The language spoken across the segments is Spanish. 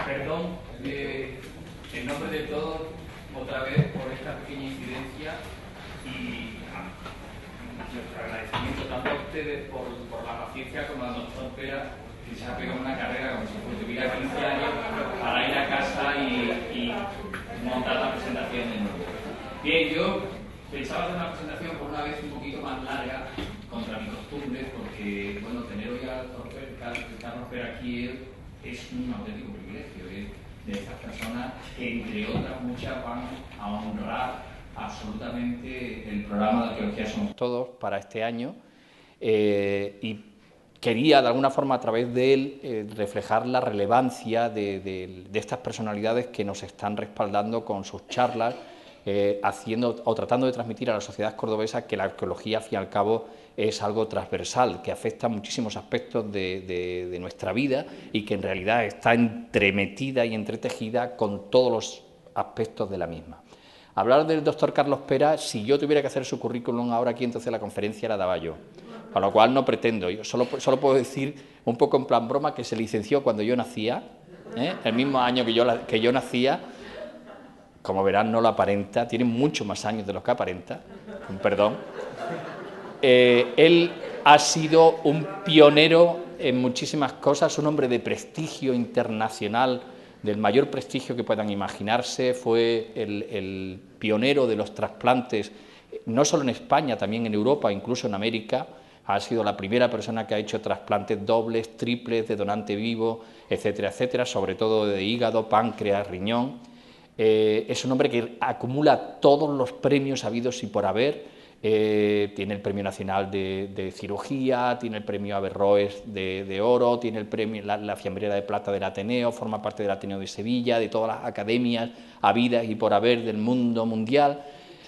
Perdón, en nombre de todos, otra vez por esta pequeña incidencia y nuestro agradecimiento tanto a ustedes por la paciencia como al doctor Pera, que se ha pegado una carrera como si tuviera 15 años para ir a casa y montar la presentación de nuevo. Bien, yo pensaba hacer una presentación por una vez un poquito más larga, contra mi costumbre, porque, bueno, tener hoy al doctor Carlos Pera aquí es un auténtico privilegio, de estas personas que, entre otras muchas, van a honrar absolutamente el programa de Arqueología Somos Todos para este año, y quería, de alguna forma, a través de él, reflejar la relevancia de estas personalidades que nos están respaldando con sus charlas, haciendo o tratando de transmitir a la sociedad cordobesa que la arqueología, al fin y al cabo, es algo transversal, que afecta a muchísimos aspectos de nuestra vida y que en realidad está entremetida y entretejida con todos los aspectos de la misma. Hablar del doctor Carlos Pera, si yo tuviera que hacer su currículum ahora aquí, entonces la conferencia la daba yo, con lo cual no pretendo, yo solo puedo decir, un poco en plan broma, que se licenció cuando yo nacía, el mismo año que yo nacía. Como verán, no lo aparenta, tiene muchos más años de los que aparenta, perdón. Él ha sido un pionero en muchísimas cosas, un hombre de prestigio internacional, del mayor prestigio que puedan imaginarse, fue el pionero de los trasplantes, no solo en España, también en Europa, incluso en América. Ha sido la primera persona que ha hecho trasplantes dobles, triples, de donante vivo, etcétera, etcétera, sobre todo de hígado, páncreas, riñón. Es un hombre que acumula todos los premios habidos y por haber, tiene el Premio Nacional de Cirugía, tiene el Premio Averroes de Oro, tiene el premio, la Fiambrera de Plata del Ateneo, forma parte del Ateneo de Sevilla, de todas las academias habidas y por haber del mundo mundial,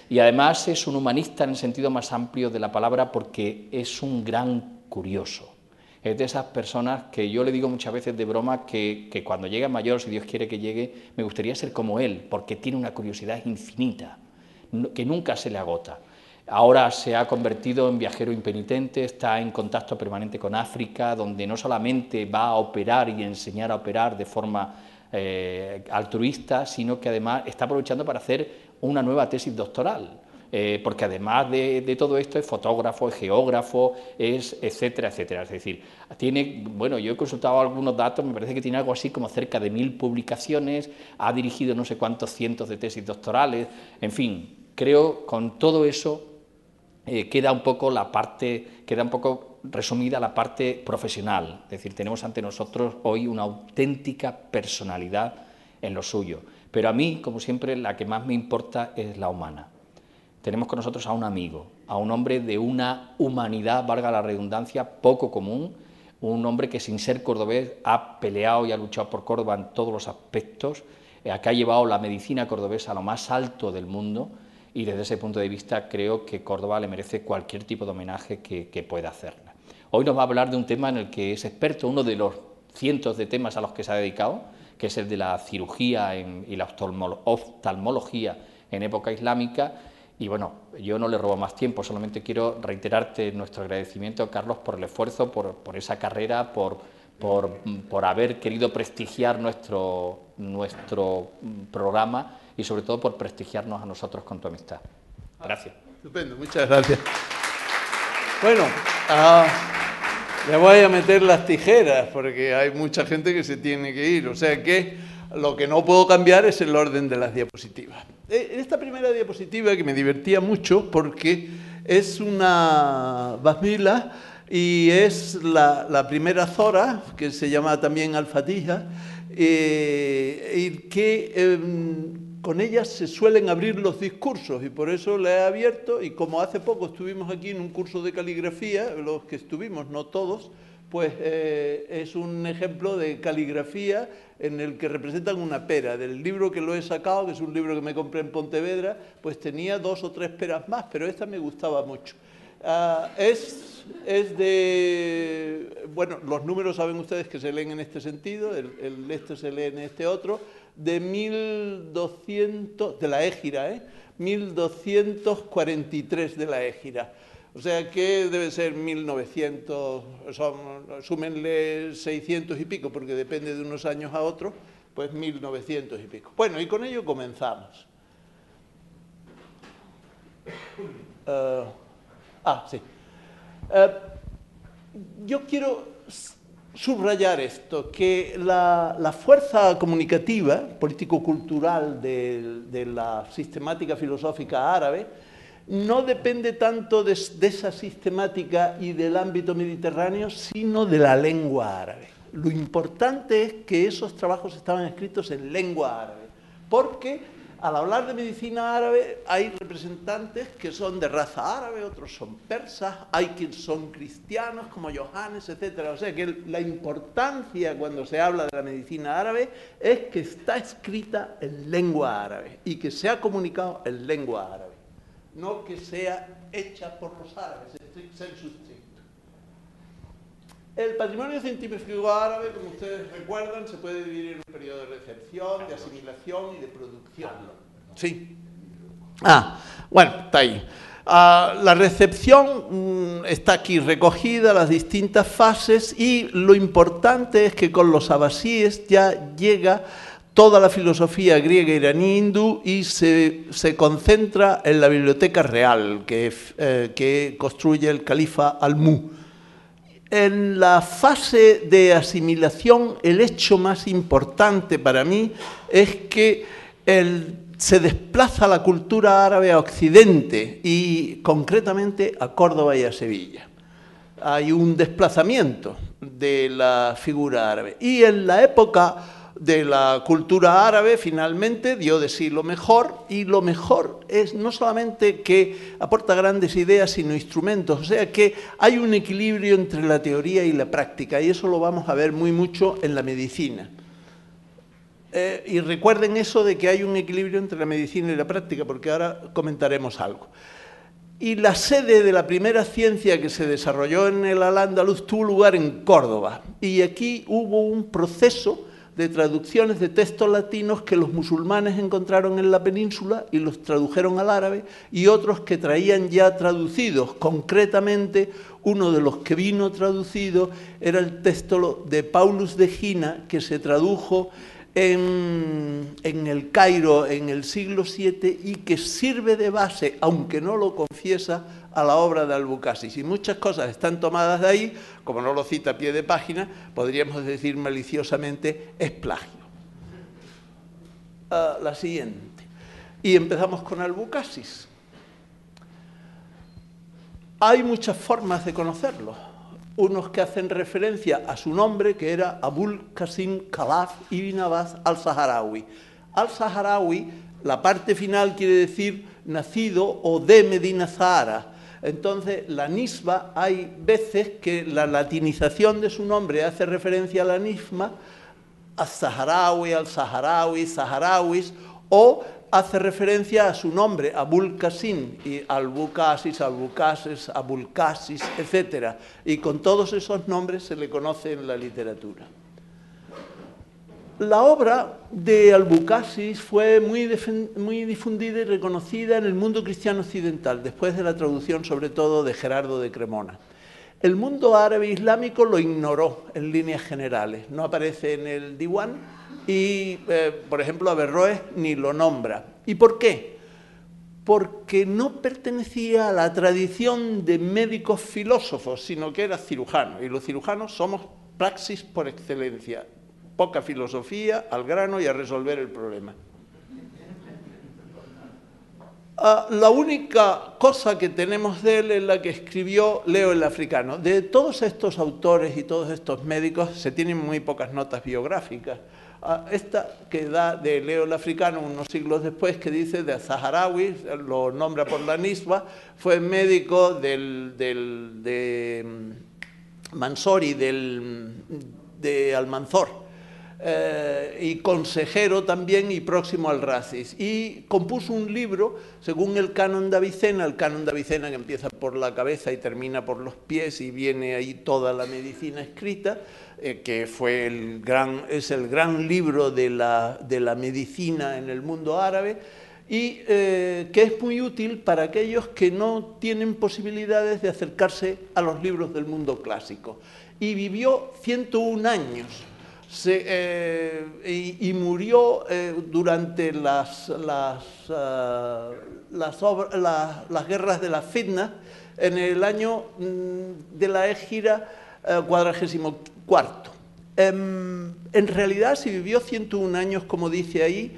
y además es un humanista en el sentido más amplio de la palabra, porque es un gran curioso. Es de esas personas que yo le digo muchas veces de broma que cuando llegue mayor, si Dios quiere que llegue, me gustaría ser como él, porque tiene una curiosidad infinita, que nunca se le agota. Ahora se ha convertido en viajero impenitente, está en contacto permanente con África, donde no solamente va a operar y enseñar a operar de forma altruista, sino que además está aprovechando para hacer una nueva tesis doctoral. Porque además de todo esto es fotógrafo, es geógrafo, es etcétera, etcétera. Es decir, tiene, bueno, yo he consultado algunos datos, me parece que tiene algo así como cerca de 1000 publicaciones, ha dirigido no sé cuántos cientos de tesis doctorales, en fin, creo con todo eso queda un poco resumida la parte profesional. Es decir, tenemos ante nosotros hoy una auténtica personalidad en lo suyo. Pero a mí, como siempre, la que más me importa es la humana. Tenemos con nosotros a un amigo, a un hombre de una humanidad, valga la redundancia, poco común, un hombre que sin ser cordobés ha peleado y ha luchado por Córdoba en todos los aspectos, que ha llevado la medicina cordobesa a lo más alto del mundo, y desde ese punto de vista creo que Córdoba le merece cualquier tipo de homenaje que pueda hacerle. Hoy nos va a hablar de un tema en el que es experto, uno de los cientos de temas a los que se ha dedicado, que es el de la cirugía y la oftalmología en época islámica. Y bueno, yo no le robo más tiempo, solamente quiero reiterarte nuestro agradecimiento, Carlos, por el esfuerzo, por esa carrera, por haber querido prestigiar nuestro programa y sobre todo por prestigiarnos a nosotros con tu amistad. Gracias. Estupendo, muchas gracias. Bueno, le voy a meter las tijeras porque hay mucha gente que se tiene que ir, o sea que lo que no puedo cambiar es el orden de las diapositivas. Esta primera diapositiva, que me divertía mucho porque es una basmila y es la primera Zora, que se llama también Al-Fatiha, y que con ellas se suelen abrir los discursos, y por eso la he abierto, y como hace poco estuvimos aquí en un curso de caligrafía, los que estuvimos, no todos, pues es un ejemplo de caligrafía en el que representan una pera. Del libro que lo he sacado, que es un libro que me compré en Pontevedra, pues tenía 2 o 3 peras más, pero esta me gustaba mucho. Es de... Bueno, los números saben ustedes que se leen en este sentido, este se lee en este otro, de 1200, de la Égira, 1243 de la Égira. O sea que debe ser 1900, súmenle 600 y pico, porque depende de unos años a otros, pues 1900 y pico. Bueno, y con ello comenzamos. Sí. Yo quiero subrayar esto, que la fuerza comunicativa, político-cultural de la sistemática filosófica árabe no depende tanto de esa sistemática y del ámbito mediterráneo, sino de la lengua árabe. Lo importante es que esos trabajos estaban escritos en lengua árabe, porque al hablar de medicina árabe hay representantes que son de raza árabe, otros son persas, hay quienes son cristianos como Johannes, etc. O sea que la importancia cuando se habla de la medicina árabe es que está escrita en lengua árabe y que se ha comunicado en lengua árabe, no que sea hecha por los árabes, sensu stricto. El patrimonio científico árabe, como ustedes recuerdan, se puede dividir en un periodo de recepción, de asimilación y de producción. Sí. Bueno, está ahí. La recepción está aquí recogida, las distintas fases, y lo importante es que con los abasíes ya llega toda la filosofía griega, iraní, hindú, y se concentra en la biblioteca real que construye el califa Al-Mu. En la fase de asimilación, el hecho más importante para mí es que se desplaza la cultura árabe a Occidente y concretamente a Córdoba y a Sevilla. Hay un desplazamiento de la figura árabe. Y en la época de la cultura árabe, finalmente, dio de sí lo mejor, y lo mejor es no solamente que aporta grandes ideas, sino instrumentos, o sea que hay un equilibrio entre la teoría y la práctica, y eso lo vamos a ver muy mucho en la medicina. Y recuerden eso de que hay un equilibrio entre la medicina y la práctica, porque ahora comentaremos algo. Y la sede de la primera ciencia que se desarrolló en el Al-Ándalus tuvo lugar en Córdoba, y aquí hubo un proceso de traducciones de textos latinos que los musulmanes encontraron en la península y los tradujeron al árabe, y otros que traían ya traducidos. Concretamente, uno de los que vino traducido era el texto de Paulus de Egina, que se tradujo en el Cairo en el siglo VII y que sirve de base, aunque no lo confiesa, a la obra de Albucasis. Y muchas cosas están tomadas de ahí, como no lo cita a pie de página, podríamos decir maliciosamente, es plagio. La siguiente. Y empezamos con Albucasis. Hay muchas formas de conocerlo. Unos que hacen referencia a su nombre, que era Abul Qasim Khalaf ibn Abbas al-Saharawi. Al-Saharawi, la parte final quiere decir nacido o de Medina Zahara. Entonces, la nisba, hay veces que la latinización de su nombre hace referencia a la nisba, al-Saharawi, al-Saharawi, saharauis, o hace referencia a su nombre, Abul Qasim, y Albucasis, Albucases, Abulcasis, etc. Y con todos esos nombres se le conoce en la literatura. La obra de Albucasis fue muy difundida y reconocida en el mundo cristiano occidental, después de la traducción sobre todo de Gerardo de Cremona. El mundo árabe islámico lo ignoró en líneas generales, no aparece en el Diwan y, por ejemplo, Averroes ni lo nombra. ¿Y por qué? Porque no pertenecía a la tradición de médicos filósofos, sino que era cirujano, y los cirujanos somos praxis por excelencia. Poca filosofía, al grano y a resolver el problema. La única cosa que tenemos de él es la que escribió Leo el Africano. De todos estos autores y todos estos médicos se tienen muy pocas notas biográficas. Esta que da de Leo el Africano unos siglos después, que dice de Saharawi, lo nombra por la nisba, fue médico de Mansori, de Almanzor. Y consejero también y próximo al Racis, y compuso un libro según el Canon de Avicena, que empieza por la cabeza y termina por los pies y viene ahí toda la medicina escrita, que fue es el gran libro de la medicina en el mundo árabe, y que es muy útil para aquellos que no tienen posibilidades de acercarse a los libros del mundo clásico. Y vivió 101 años. O y murió durante las guerras de la Fitna en el año de la Égira 44. En realidad, si vivió 101 años, como dice ahí,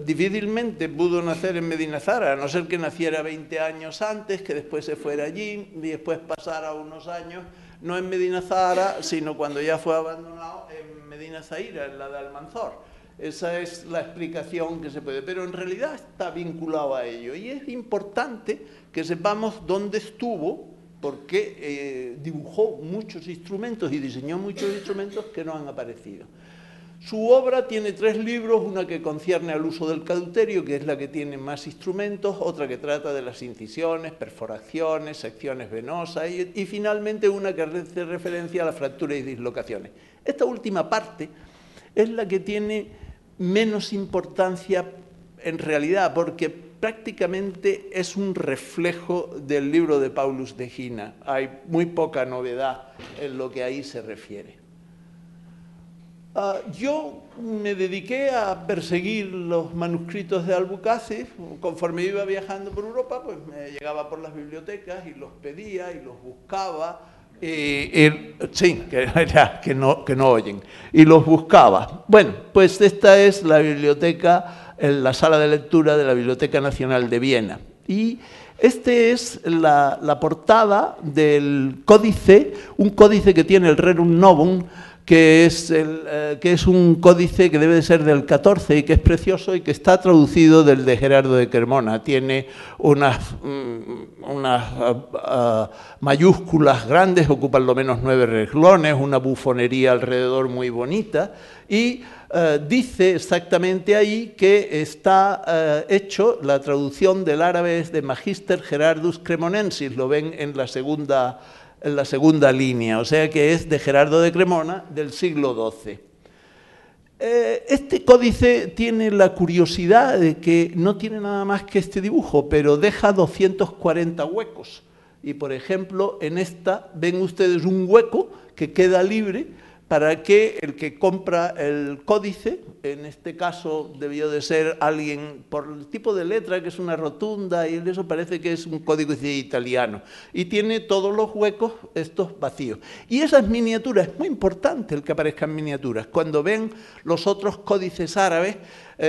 difícilmente pudo nacer en Medina Zara, a no ser que naciera 20 años antes, que después se fuera allí y después pasara unos años, no en Medina Zara, sino cuando ya fue abandonado en Medina Zaira, en la de Almanzor. Esa es la explicación que se puede, pero en realidad está vinculado a ello. Y es importante que sepamos dónde estuvo, porque dibujó muchos instrumentos y diseñó muchos instrumentos que no han aparecido. Su obra tiene 3 libros, una que concierne al uso del cauterio, que es la que tiene más instrumentos, otra que trata de las incisiones, perforaciones, secciones venosas y finalmente una que hace referencia a las fracturas y dislocaciones. Esta última parte es la que tiene menos importancia en realidad, porque prácticamente es un reflejo del libro de Paulus de Egina. Hay muy poca novedad en lo que ahí se refiere. Yo me dediqué a perseguir los manuscritos de Albucazi. Conforme iba viajando por Europa, pues me llegaba por las bibliotecas y los pedía y los buscaba. Sí, que no oyen. Y los buscaba. Bueno, pues esta es la biblioteca, la sala de lectura de la Biblioteca Nacional de Viena. Y este es la portada del códice, un códice que tiene el Rerum Novum, que es un códice que debe de ser del 14 y que es precioso y que está traducido del de Gerardo de Cremona. Tiene unas mayúsculas grandes, ocupan lo menos 9 renglones, una bufonería alrededor muy bonita y dice exactamente ahí que está hecho, la traducción del árabe es de Magister Gerardus Cremonensis, lo ven en la segunda línea, o sea que es de Gerardo de Cremona del siglo XII. Este códice tiene la curiosidad de que no tiene nada más que este dibujo, pero deja 240 huecos. Y, por ejemplo, en esta ven ustedes un hueco que queda libre para que el que compra el códice, en este caso debió de ser alguien por el tipo de letra, que es una rotunda, y eso parece que es un códice italiano. Y tiene todos los huecos estos vacíos. Y esas miniaturas, es muy importante el que aparezcan miniaturas. Cuando ven los otros códices árabes,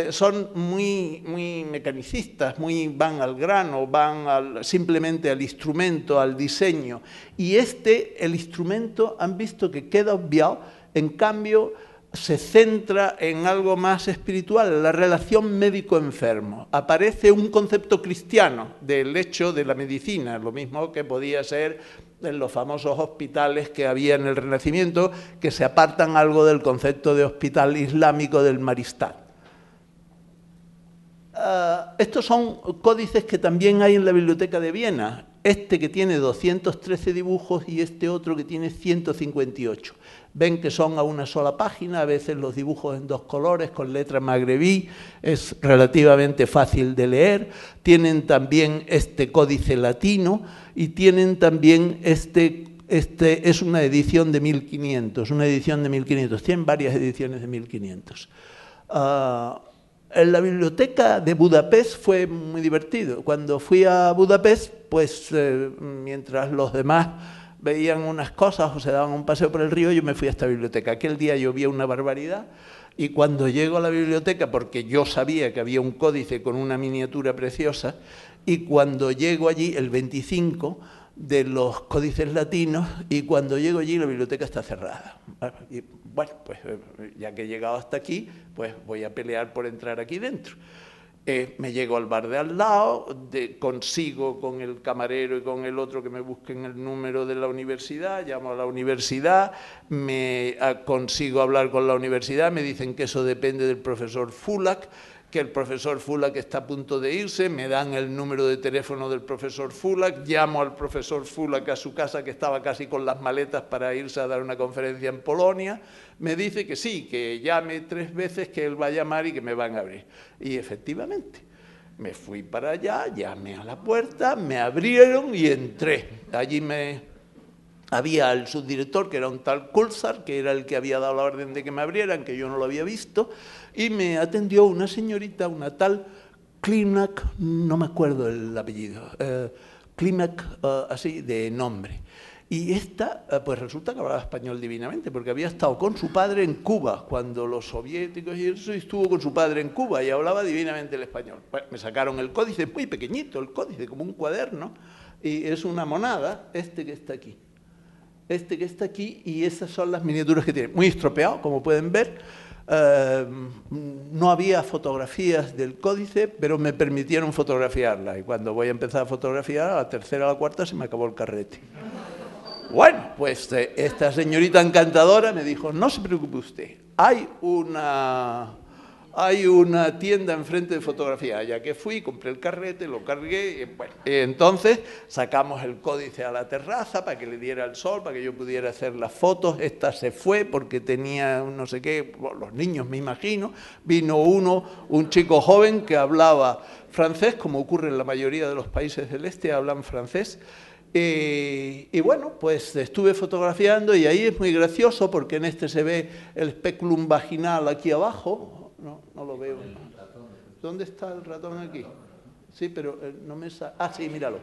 son muy mecanicistas, van al grano, van simplemente al instrumento, al diseño. Y el instrumento, han visto que queda obviado, en cambio se centra en algo más espiritual, la relación médico-enfermo. Aparece un concepto cristiano del hecho de la medicina, lo mismo que podía ser en los famosos hospitales que había en el Renacimiento, que se apartan algo del concepto de hospital islámico del Maristat. Estos son códices que también hay en la Biblioteca de Viena, este que tiene 213 dibujos y este otro que tiene 158. Ven que son a una sola página, a veces los dibujos en 2 colores, con letra magrebí, es relativamente fácil de leer. Tienen también este códice latino y tienen también es una edición de 1500, tienen varias ediciones de 1500. En la biblioteca de Budapest fue muy divertido. Cuando fui a Budapest, pues mientras los demás veían unas cosas o se daban un paseo por el río, yo me fui a esta biblioteca. Aquel día llovía una barbaridad y cuando llego a la biblioteca, porque yo sabía que había un códice con una miniatura preciosa, y cuando llego allí, el 25 de los códices latinos, y cuando llego allí la biblioteca está cerrada. Y bueno, pues ya que he llegado hasta aquí, pues voy a pelear por entrar aquí dentro. Me llego al bar de al lado, consigo con el camarero y con el otro que me busquen el número de la universidad, llamo a la universidad, consigo hablar con la universidad, me dicen que eso depende del profesor Fulak, que el profesor Fulak está a punto de irse, me dan el número de teléfono del profesor Fulak, llamo al profesor Fulak a su casa, que estaba casi con las maletas para irse a dar una conferencia en Polonia, me dice que sí, que llame 3 veces, que él va a llamar y que me van a abrir. Y efectivamente, me fui para allá, llamé a la puerta, me abrieron y entré. Allí me había el subdirector, que era un tal Kulzar, que era el que había dado la orden de que me abrieran, que yo no lo había visto, y me atendió una señorita, una tal Klimak, no me acuerdo el apellido, Klimak, así de nombre. Y esta, pues resulta que hablaba español divinamente, porque había estado con su padre en Cuba, cuando los soviéticos y eso, y estuvo con su padre en Cuba y hablaba divinamente el español. Pues me sacaron el códice, muy pequeñito el códice, como un cuaderno, y es una monada, este que está aquí. Este que está aquí, y esas son las miniaturas que tiene. Muy estropeado, como pueden ver. No había fotografías del códice, pero me permitieron fotografiarla. Y cuando voy a empezar a fotografiar, a la tercera o a la cuarta se me acabó el carrete. Bueno, pues esta señorita encantadora me dijo, no se preocupe usted, hay una tienda enfrente de fotografía. Allá que fui, compré el carrete, lo cargué, y bueno, entonces sacamos el códice a la terraza para que le diera el sol, para que yo pudiera hacer las fotos. Esta se fue porque tenía no sé qué, los niños me imagino. Vino un chico joven que hablaba francés, como ocurre en la mayoría de los países del este, hablan francés. Y bueno, pues estuve fotografiando y ahí es muy gracioso porque en este se ve el speculum vaginal aquí abajo. No lo veo. ¿Dónde está el ratón aquí? Sí, pero no me sale. Ah, sí, míralo.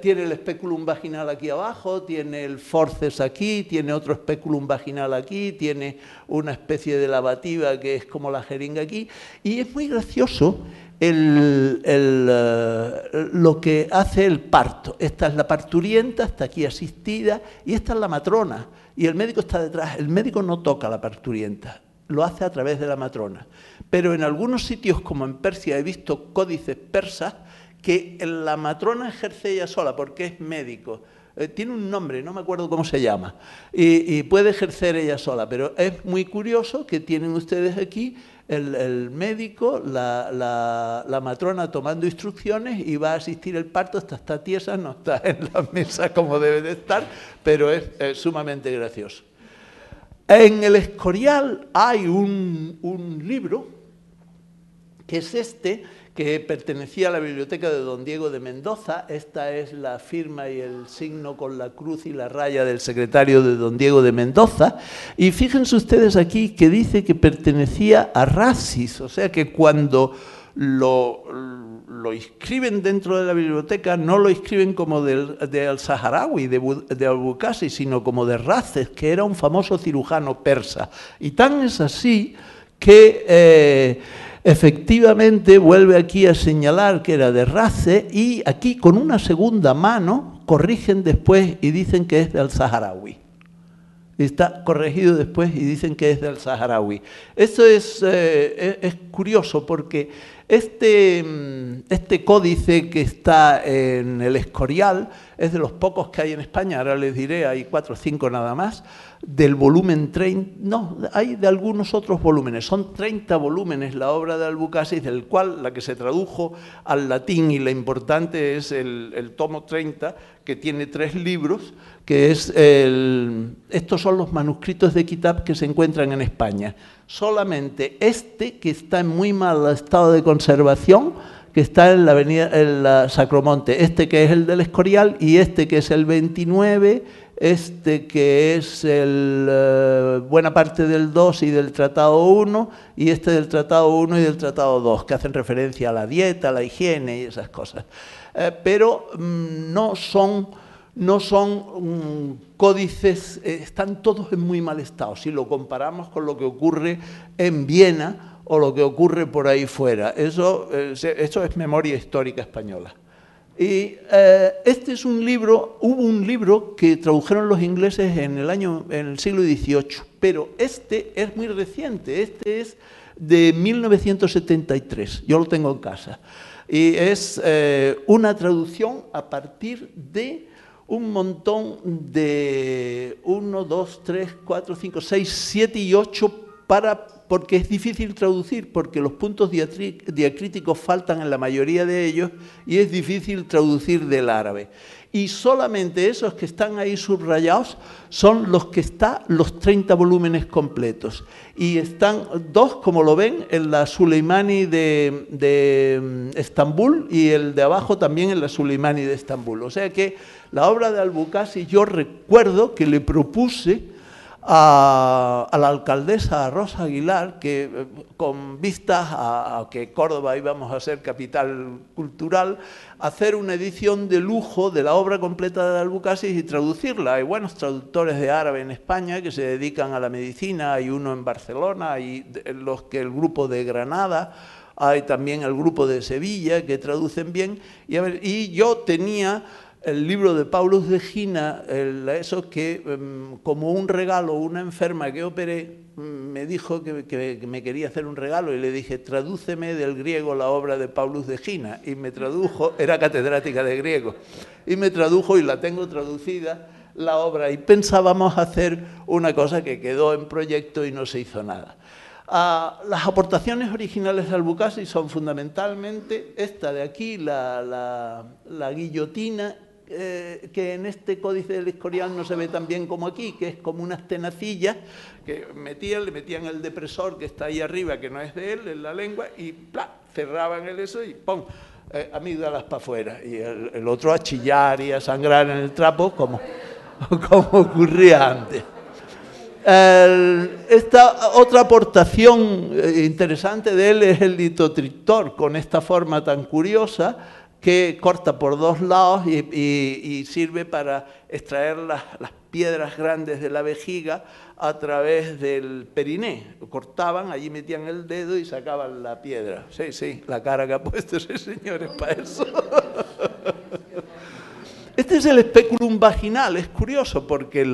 Tiene el speculum vaginal aquí abajo, tiene el forceps aquí, tiene otro speculum vaginal aquí, tiene una especie de lavativa que es como la jeringa aquí. Y es muy gracioso lo que hace el parto. Esta es la parturienta, está aquí asistida, y esta es la matrona. Y el médico está detrás. El médico no toca a la parturienta, lo hace a través de la matrona. Pero en algunos sitios, como en Persia, he visto códices persas que la matrona ejerce ella sola, porque es médico. Tiene un nombre, no me acuerdo cómo se llama, y puede ejercer ella sola, pero es muy curioso que tienen ustedes aquí el médico, la matrona tomando instrucciones, y va a asistir el parto. Está tiesa, no está en la mesa como debe de estar, pero es sumamente gracioso. En el Escorial hay un libro, que es este, que pertenecía a la biblioteca de don Diego de Mendoza. Esta es la firma y el signo con la cruz y la raya del secretario de don Diego de Mendoza. Y fíjense ustedes aquí que dice que pertenecía a Rasis, o sea que cuando lo inscriben dentro de la biblioteca, no lo inscriben como de al-Saharaui, de Al-Bukasi, sino como de Races, que era un famoso cirujano persa. Y tan es así que efectivamente vuelve aquí a señalar que era de Race, y aquí con una segunda mano corrigen después y dicen que es de al-Saharaui. Está corregido después y dicen que es del Saharaui. Esto es curioso porque este códice que está en el Escorial es de los pocos que hay en España. Ahora les diré, hay 4 o 5 nada más, del volumen 30, no, hay de algunos otros volúmenes. Son 30 volúmenes la obra de Albucasis, del cual la que se tradujo al latín y la importante es el tomo 30, que tiene 3 libros, que es estos son los manuscritos de Kitab que se encuentran en España. Solamente este, que está en muy mal estado de conservación, que está en la avenida Sacromonte, este que es el del Escorial, y este que es el 29, este que es buena parte del 2 y del Tratado 1, y este del Tratado 1 y del Tratado 2, que hacen referencia a la dieta, a la higiene y esas cosas. Pero no son códices, están todos en muy mal estado, si lo comparamos con lo que ocurre en Viena o lo que ocurre por ahí fuera. Eso es memoria histórica española. Y este es un libro, hubo un libro que tradujeron los ingleses en el siglo XVIII, pero este es muy reciente, este es de 1973, yo lo tengo en casa. Y es una traducción a partir de un montón de 1, 2, 3, 4, 5, 6, 7 y 8 para porque es difícil traducir, porque los puntos diacríticos faltan en la mayoría de ellos y es difícil traducir del árabe. Y solamente esos que están ahí subrayados son los que están los 30 volúmenes completos. Y están dos, como lo ven, en la Suleimani de Estambul y el de abajo también en la Suleimani de Estambul. O sea que la obra de Albucasis, yo recuerdo que le propuse a la alcaldesa a Rosa Aguilar, que con vistas a que Córdoba íbamos a ser capital cultural, hacer una edición de lujo de la obra completa de Albucasis y traducirla. Hay buenos traductores de árabe en España que se dedican a la medicina, hay uno en Barcelona, hay el grupo de Granada, hay también el grupo de Sevilla que traducen bien. Y yo tenía el libro de Paulus de Gina, eso que como un regalo, una enferma que operé me dijo que me quería hacer un regalo y le dije, tradúceme del griego la obra de Paulus de Gina, y me tradujo, era catedrática de griego, y me tradujo y la tengo traducida la obra, y pensábamos hacer una cosa que quedó en proyecto y no se hizo nada. Las aportaciones originales de Albucasis son fundamentalmente esta de aquí, la guillotina, que en este códice del Escorial no se ve tan bien como aquí, que es como unas tenacillas que le metían el depresor que está ahí arriba, que no es de él, en la lengua, y ¡plá!, cerraban el eso y ¡pum!, amígdalas para afuera. Y el otro a chillar y a sangrar en el trapo, como ocurría antes. Esta otra aportación interesante de él es el litotriptor, con esta forma tan curiosa, que corta por dos lados y sirve para extraer las piedras grandes de la vejiga a través del periné. Cortaban, allí metían el dedo y sacaban la piedra. Sí, sí, la cara que ha puesto ese señor es para eso. Este es el speculum vaginal, es curioso porque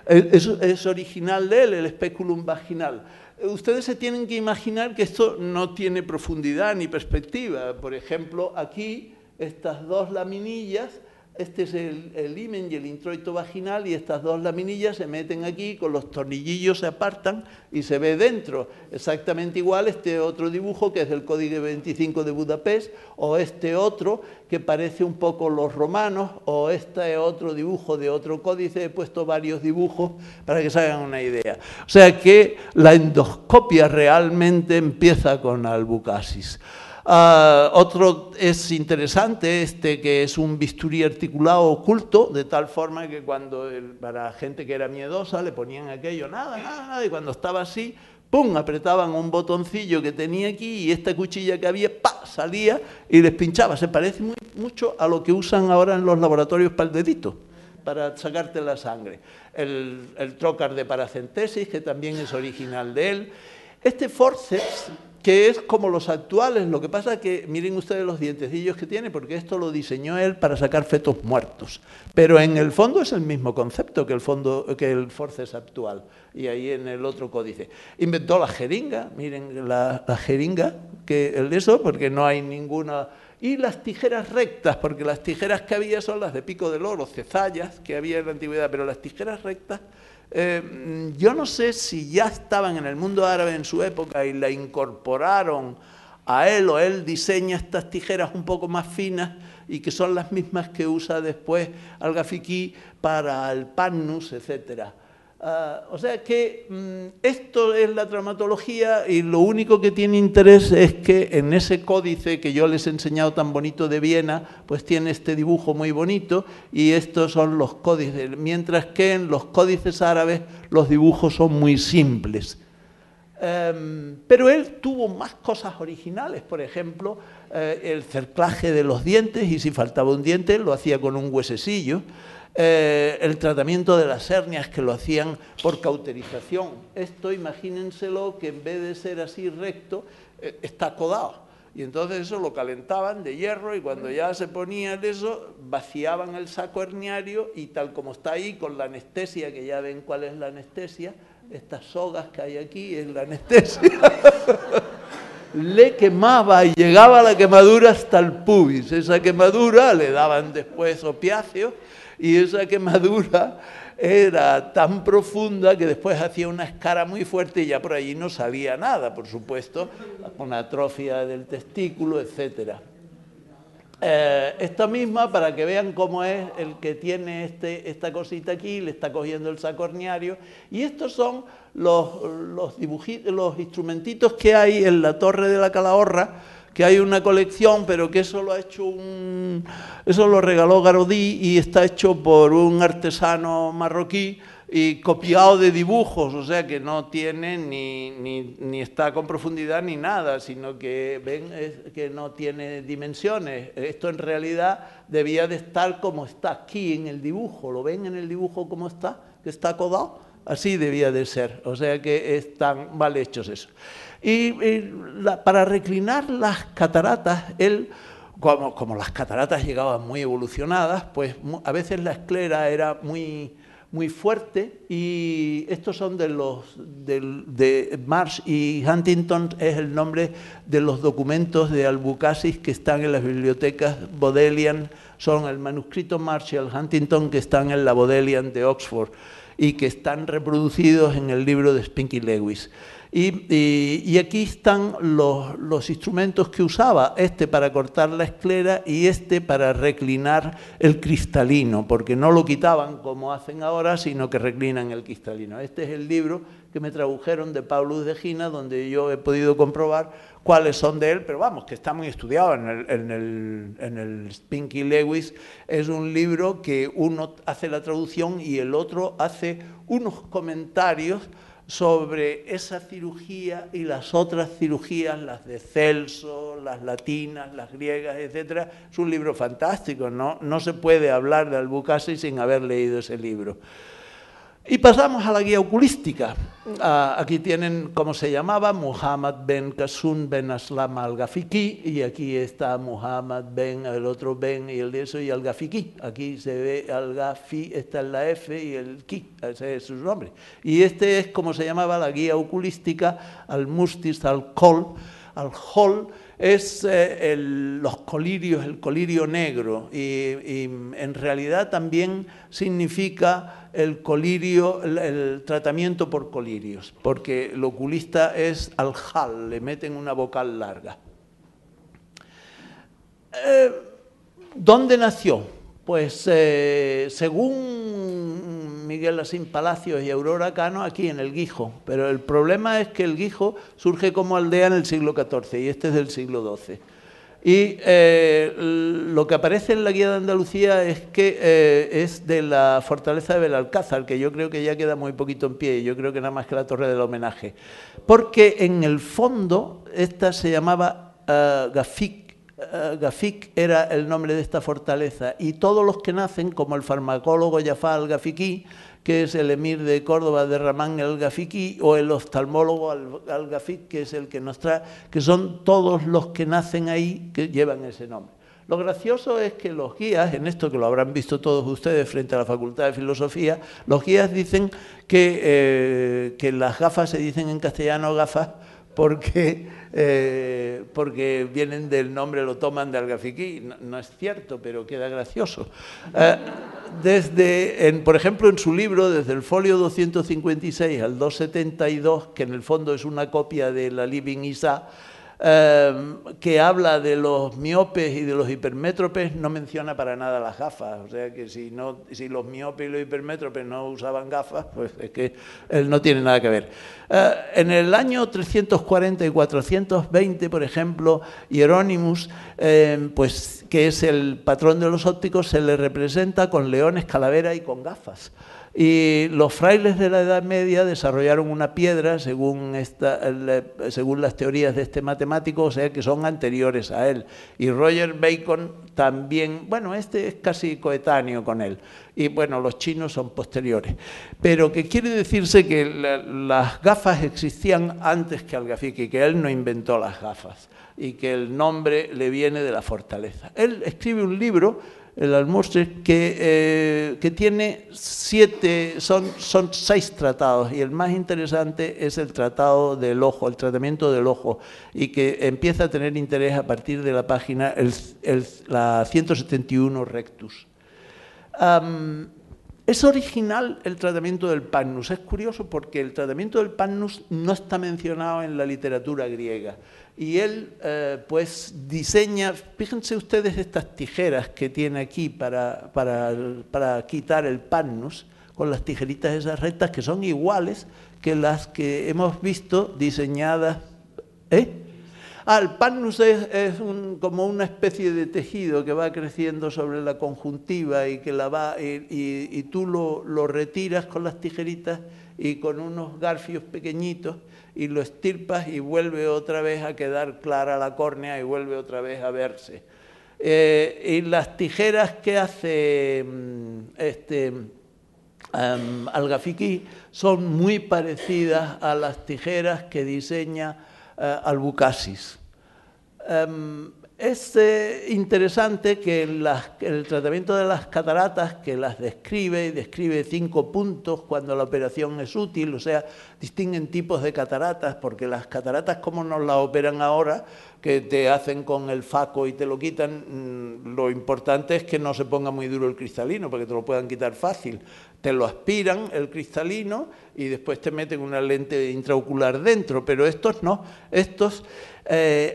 es original de él, el speculum vaginal. Ustedes se tienen que imaginar que esto no tiene profundidad ni perspectiva. Por ejemplo, aquí estas dos laminillas, este es el himen y el introito vaginal, y estas dos laminillas se meten aquí, con los tornillillos se apartan y se ve dentro. Exactamente igual este otro dibujo que es del Códice 25 de Budapest, o este otro que parece un poco los romanos, o este otro dibujo de otro códice. He puesto varios dibujos para que se hagan una idea. O sea que la endoscopia realmente empieza con Albucasis. Otro es interesante, que es un bisturí articulado oculto, de tal forma que para gente que era miedosa le ponían aquello, nada, y cuando estaba así, ¡pum!, apretaban un botoncillo que tenía aquí y esta cuchilla que había, ¡pa!, salía y les pinchaba. Se parece mucho a lo que usan ahora en los laboratorios para el dedito, para sacarte la sangre. El trocar de paracentesis, que también es original de él. Este forceps, que es como los actuales, lo que pasa es que miren ustedes los dientecillos que tiene, porque esto lo diseñó él para sacar fetos muertos. Pero en el fondo es el mismo concepto que el forceps actual, y ahí en el otro códice. Inventó la jeringa, miren la jeringa, porque no hay ninguna. Y las tijeras rectas, porque las tijeras que había son las de pico del oro, cezallas que había en la antigüedad, pero las tijeras rectas, yo no sé si ya estaban en el mundo árabe en su época y la incorporaron a él, o él diseña estas tijeras un poco más finas y que son las mismas que usa después Al-Ghafiqi para el pannus, etc. O sea que esto es la traumatología, y lo único que tiene interés es que en ese códice que yo les he enseñado tan bonito de Viena, pues tiene este dibujo muy bonito, y estos son los códices, mientras que en los códices árabes los dibujos son muy simples. Pero él tuvo más cosas originales, por ejemplo, el cerclaje de los dientes, y si faltaba un diente lo hacía con un huesecillo. El tratamiento de las hernias, que lo hacían por cauterización. Esto, imagínenselo, que en vez de ser así recto, está codado. Y entonces eso lo calentaban de hierro, y cuando ya se ponían eso, vaciaban el saco herniario, y tal como está ahí, con la anestesia, que ya ven cuál es la anestesia, estas sogas que hay aquí es la anestesia. le quemaba y llegaba la quemadura hasta el pubis. Esa quemadura le daban después opiáceos y esa quemadura era tan profunda que después hacía una escara muy fuerte y ya por allí no salía nada, por supuesto, con atrofia del testículo, etcétera. Esta misma, para que vean cómo es el que tiene esta cosita aquí, le está cogiendo el sacorniario, y estos son los instrumentitos que hay en la Torre de la Calahorra, que hay una colección, pero que eso lo ha hecho eso lo regaló Garodí y está hecho por un artesano marroquí y copiado de dibujos, o sea que no tiene ni está con profundidad ni nada, sino que ven que no tiene dimensiones. Esto en realidad debía de estar como está aquí en el dibujo, ¿lo ven en el dibujo como está? Que está acodado, así debía de ser, o sea que están mal hechos eso. Y para reclinar las cataratas, él, como las cataratas llegaban muy evolucionadas, pues a veces la esclera era muy fuerte, y estos son de Marsh y Huntington, es el nombre de los documentos de Albucasis que están en las bibliotecas Bodleian, son el manuscrito Marsh y el Huntington que están en la Bodleian de Oxford y que están reproducidos en el libro de Spinky Lewis. Y aquí están los instrumentos que usaba, este para cortar la esclera y este para reclinar el cristalino, porque no lo quitaban como hacen ahora, sino que reclinan el cristalino. Este es el libro que me tradujeron de Paulus de Gina, donde yo he podido comprobar cuáles son de él, pero vamos, que está muy estudiado en el Spinky Lewis. Es un libro que uno hace la traducción y el otro hace unos comentarios sobre esa cirugía y las otras cirugías, las de Celso, las latinas, las griegas, etc. Es un libro fantástico, no se puede hablar de Albucasis sin haber leído ese libro. Y pasamos a la guía oculística. Aquí tienen cómo se llamaba, Muhammad ben Qasim ben Aslam al-Ghafiqi, y aquí está Muhammad ben, el otro ben y el de eso, y al-Ghafiqi. Aquí se ve al-Ghafi, está en la F y el Ki, ese es su nombre. Y este es como se llamaba la guía oculística, al-Mustis al-Kol. Al-Hol es los colirios, el colirio negro, y en realidad también significa el colirio, el tratamiento por colirios, porque el oculista es al-Hal, le meten una vocal larga. ¿Dónde nació? Pues según Miguel Asín Palacios y Aurora Cano, aquí en el Guijo, pero el problema es que el Guijo surge como aldea en el siglo XIV y este es del siglo XII. Y lo que aparece en la guía de Andalucía es que es de la fortaleza de Belalcázar, que yo creo que ya queda muy poquito en pie, yo creo que nada más que la torre del homenaje, porque en el fondo esta se llamaba Ghafiq. Ghafiq era el nombre de esta fortaleza, y todos los que nacen, como el farmacólogo Jafar al-Ghafiqi, que es el emir de Córdoba de Ramán al-Ghafiqi, o el oftalmólogo al-Ghafiq, que es el que nos trae, que son todos los que nacen ahí que llevan ese nombre. Lo gracioso es que los guías, en esto que lo habrán visto todos ustedes frente a la Facultad de Filosofía, los guías dicen que las gafas se dicen en castellano gafas porque vienen del nombre, lo toman de al-Ghafiqi. No es cierto, pero queda gracioso. Por ejemplo, en su libro, desde el folio 256 al 272, que en el fondo es una copia de la Living Isa, que habla de los miopes y de los hipermétropes, no menciona para nada las gafas. O sea que si los miopes y los hipermétropes no usaban gafas, pues es que él no tiene nada que ver. En el año 340 y 420, por ejemplo, Hieronymus, pues, que es el patrón de los ópticos, se le representa con leones, calavera y con gafas. Y los frailes de la Edad Media desarrollaron una piedra, según las teorías de este matemático, o sea que son anteriores a él. Y Roger Bacon también, bueno, este es casi coetáneo con él. Y bueno, los chinos son posteriores. Pero que quiere decirse que las gafas existían antes que al-Ghafiqi, que él no inventó las gafas y que el nombre le viene de la fortaleza. Él escribe un libro el Al-Musri, que tiene 7, son 6 tratados, y el más interesante es el tratado del ojo, el tratamiento del ojo, y que empieza a tener interés a partir de la página la 171 Rectus. Es original el tratamiento del Pannus. Es curioso porque el tratamiento del Pannus no está mencionado en la literatura griega. Y él, pues, diseña, fíjense ustedes estas tijeras que tiene aquí para quitar el Pannus, con las tijeritas esas rectas que son iguales que las que hemos visto diseñadas. El Pannus es como una especie de tejido que va creciendo sobre la conjuntiva y que y tú lo retiras con las tijeritas y con unos garfios pequeñitos y lo estirpas y vuelve otra vez a quedar clara la córnea y vuelve otra vez a verse. Y las tijeras que hace Al-Ghafiqi son muy parecidas a las tijeras que diseña Albucasis. Es interesante que el tratamiento de las cataratas, que las describe 5 puntos cuando la operación es útil, o sea, distinguen tipos de cataratas, porque las cataratas como nos las operan ahora, que te hacen con el faco y te lo quitan, lo importante es que no se ponga muy duro el cristalino, porque te lo puedan quitar fácil. Te lo aspiran el cristalino y después te meten una lente intraocular dentro, pero estos no,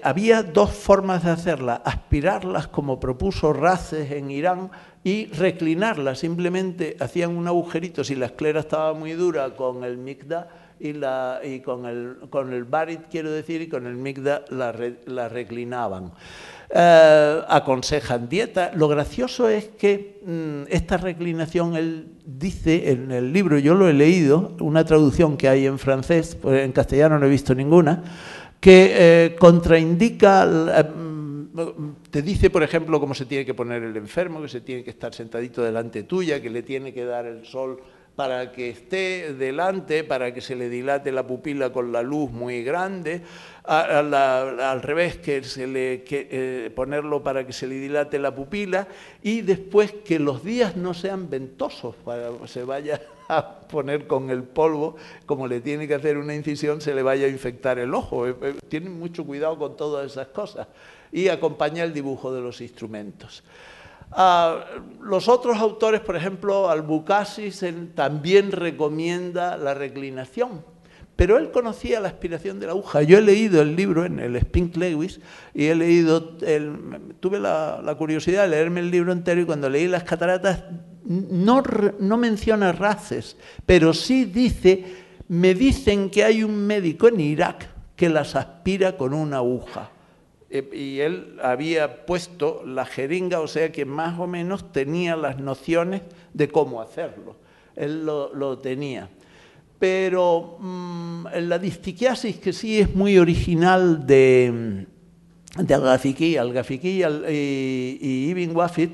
había 2 formas de hacerlas: aspirarlas como propuso Races en Irán y reclinarlas. Simplemente hacían un agujerito si la esclera estaba muy dura con el Mikda y con el Barit, quiero decir, y con el Mikda la reclinaban. Aconsejan dieta. Lo gracioso es que esta reclinación, él dice en el libro, yo lo he leído, una traducción que hay en francés, pues en castellano no he visto ninguna, que contraindica, te dice, por ejemplo, cómo se tiene que poner el enfermo, que se tiene que estar sentadito delante tuya, que le tiene que dar el sol para que esté delante, para que se le dilate la pupila con la luz muy grande, al revés, ponerlo para que se le dilate la pupila, y después que los días no sean ventosos, para que se vaya a poner con el polvo, como le tiene que hacer una incisión, se le vaya a infectar el ojo. Tienen mucho cuidado con todas esas cosas. Y acompaña el dibujo de los instrumentos. Los otros autores, por ejemplo, Albucasis también recomienda la reclinación, pero él conocía la aspiración de la aguja. Yo he leído el libro en el Spink Lewis y tuve la curiosidad de leerme el libro entero, y cuando leí las cataratas no menciona Races, pero sí dice: me dicen que hay un médico en Irak que las aspira con una aguja. Y él había puesto la jeringa, o sea que más o menos tenía las nociones de cómo hacerlo. Él lo tenía. Pero la distiquiasis, que sí es muy original de Al-Ghafiqi y Ibn Wafid,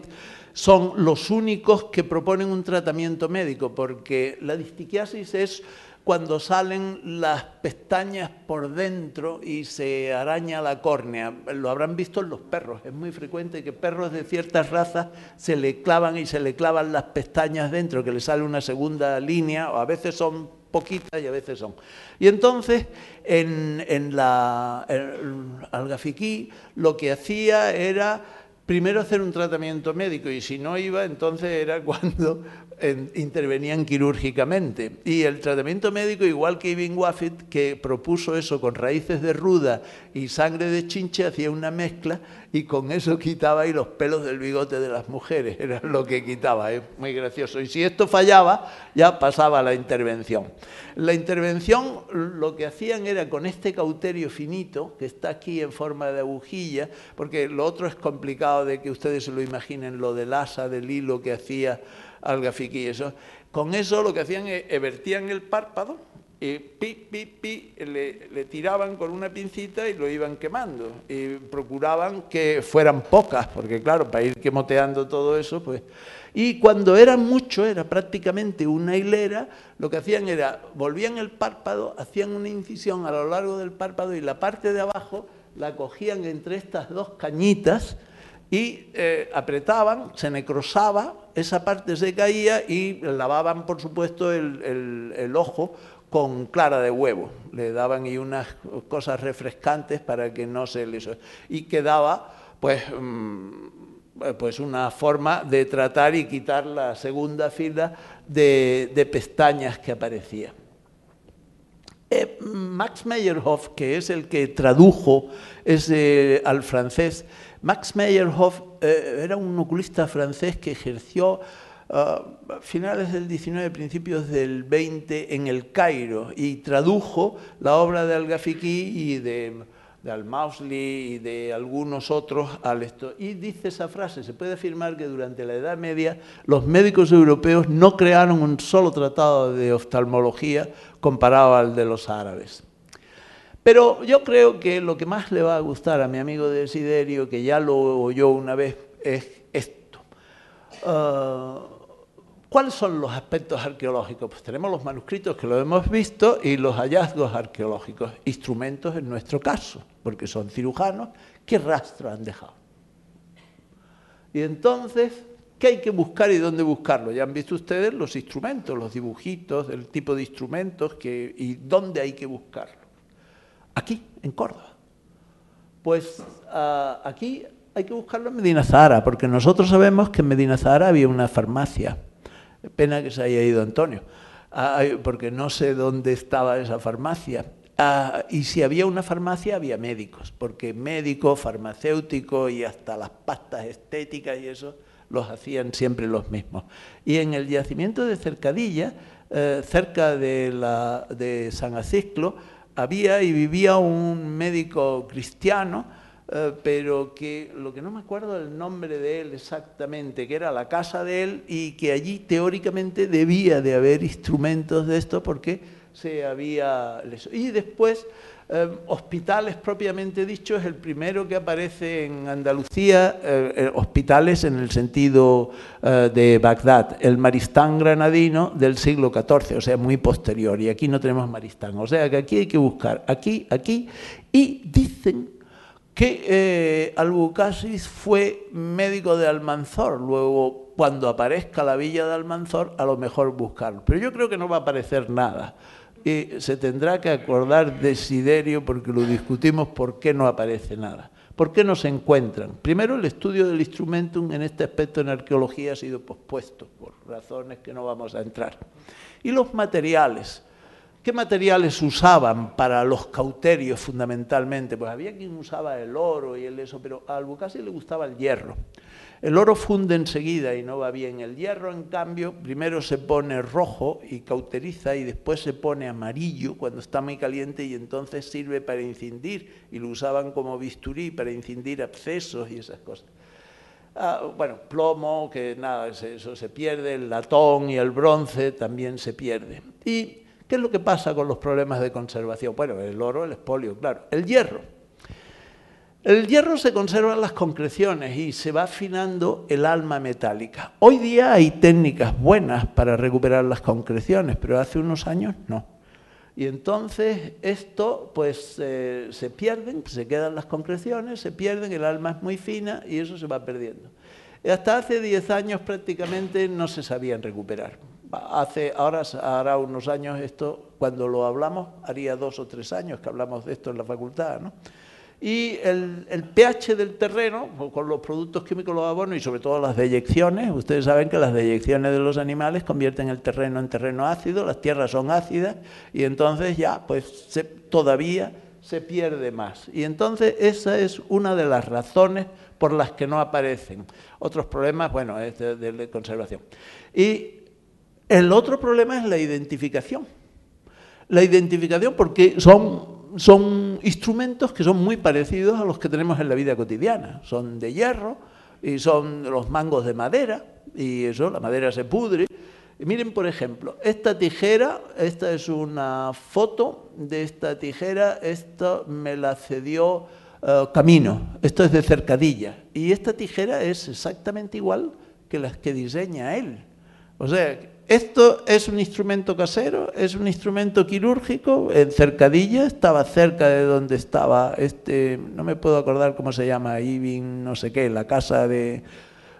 son los únicos que proponen un tratamiento médico, porque la distiquiasis es cuando salen las pestañas por dentro y se araña la córnea. Lo habrán visto en los perros. Es muy frecuente que perros de ciertas razas se le clavan las pestañas dentro, que le sale una segunda línea, o a veces son poquitas y a veces son. Y entonces, Al-Ghafiqi lo que hacía era primero hacer un tratamiento médico, y si no iba, entonces era cuando intervenían quirúrgicamente. Y el tratamiento médico, igual que Ibn Wafid, que propuso eso con raíces de ruda y sangre de chinche, hacía una mezcla y con eso quitaba ahí los pelos del bigote de las mujeres, era lo que quitaba, es muy gracioso. Y si esto fallaba, ya pasaba a la intervención. La intervención lo que hacían era con este cauterio finito, que está aquí en forma de agujilla, porque lo otro es complicado de que ustedes se lo imaginen, lo del asa, del hilo que hacía Al-Ghafiqi, eso. Con eso lo que hacían es vertían el párpado y le tiraban con una pincita y lo iban quemando. Y procuraban que fueran pocas, porque claro, para ir quemoteando todo eso, pues. Y cuando eran muchos, era prácticamente una hilera, lo que hacían era, volvían el párpado, hacían una incisión a lo largo del párpado y la parte de abajo la cogían entre estas 2 cañitas y apretaban, se necrosaba, esa parte se caía y lavaban, por supuesto, el ojo con clara de huevo. Le daban y unas cosas refrescantes para que no se les... Y quedaba, pues una forma de tratar y quitar la segunda fila de pestañas que aparecía. Max Meyerhoff, que es el que tradujo al francés, Max Meyerhoff era un oculista francés que ejerció a finales del 19, principios del 20 en el Cairo y tradujo la obra de Al-Ghafiqi y de Al-Mausli y de algunos otros al esto. Y dice esa frase: se puede afirmar que durante la Edad Media los médicos europeos no crearon un solo tratado de oftalmología comparado al de los árabes. Pero yo creo que lo que más le va a gustar a mi amigo Desiderio, que ya lo oyó una vez, es esto. ¿Cuáles son los aspectos arqueológicos? Pues tenemos los manuscritos que lo hemos visto y los hallazgos arqueológicos, instrumentos en nuestro caso, porque son cirujanos. ¿Qué rastro han dejado? Y entonces, ¿qué hay que buscar y dónde buscarlo? Ya han visto ustedes los instrumentos, los dibujitos, el tipo de instrumentos y dónde hay que buscarlo. Aquí, en Córdoba. Pues aquí hay que buscarlo en Medina Zahara, porque nosotros sabemos que en Medina Zahara había una farmacia. Pena que se haya ido Antonio, porque no sé dónde estaba esa farmacia. Y si había una farmacia, había médicos, porque médico, farmacéutico y hasta las pastas estéticas y eso los hacían siempre los mismos. Y en el yacimiento de Cercadilla, cerca de San Aciclo, había y vivía un médico cristiano, pero que lo que no me acuerdo el nombre de él exactamente, que era la casa de él y que allí teóricamente debía de haber instrumentos de esto porque se había... Y después, hospitales propiamente dicho, es el primero que aparece en Andalucía, hospitales en el sentido de Bagdad, el Maristán granadino del siglo XIV, o sea, muy posterior, y aquí no tenemos Maristán, o sea que aquí hay que buscar, aquí, y dicen que Albucasis fue médico de Almanzor, luego cuando aparezca la villa de Almanzor a lo mejor buscarlo, pero yo creo que no va a aparecer nada y se tendrá que acordar Desiderio porque lo discutimos por qué no aparece nada, por qué no se encuentran. Primero, el estudio del instrumentum en este aspecto en arqueología ha sido pospuesto por razones que no vamos a entrar. Y los materiales. ¿Qué materiales usaban para los cauterios fundamentalmente? Pues había quien usaba el oro y eso, pero a Albucasis le gustaba el hierro. El oro funde enseguida y no va bien. El hierro, en cambio, primero se pone rojo y cauteriza y después se pone amarillo cuando está muy caliente y entonces sirve para incidir y lo usaban como bisturí para incidir abscesos y esas cosas. Bueno, plomo, que nada, eso se pierde, el latón y el bronce también se pierde. ¿Y qué es lo que pasa con los problemas de conservación? Bueno, el oro, el espolio, claro. El hierro. El hierro se conserva en las concreciones y se va afinando el alma metálica. Hoy día hay técnicas buenas para recuperar las concreciones, pero hace unos años no. Y entonces esto pues se pierden, se quedan las concreciones, se pierden, el alma es muy fina y eso se va perdiendo. Hasta hace 10 años prácticamente no se sabían recuperar. Ahora hará unos años esto, cuando lo hablamos, haría 2 o 3 años que hablamos de esto en la facultad, ¿no? Y el pH del terreno, con los productos químicos, los abonos y sobre todo las deyecciones, ustedes saben que las deyecciones de los animales convierten el terreno en terreno ácido, las tierras son ácidas y entonces ya pues todavía se pierde más. Y entonces esa es una de las razones por las que no aparecen. Otros problemas, bueno, es de conservación. Y el otro problema es la identificación. La identificación porque son instrumentos que son muy parecidos a los que tenemos en la vida cotidiana. Son de hierro y son los mangos de madera y eso, la madera se pudre. Y miren, por ejemplo, esta tijera, esta es una foto de esta tijera, esta me la cedió Camino, esto es de Cercadilla. Y esta tijera es exactamente igual que las que diseña él. O sea, esto es un instrumento casero, es un instrumento quirúrgico, en Cercadilla, estaba cerca de donde estaba no me puedo acordar cómo se llama, Ibin, no sé qué, la casa de...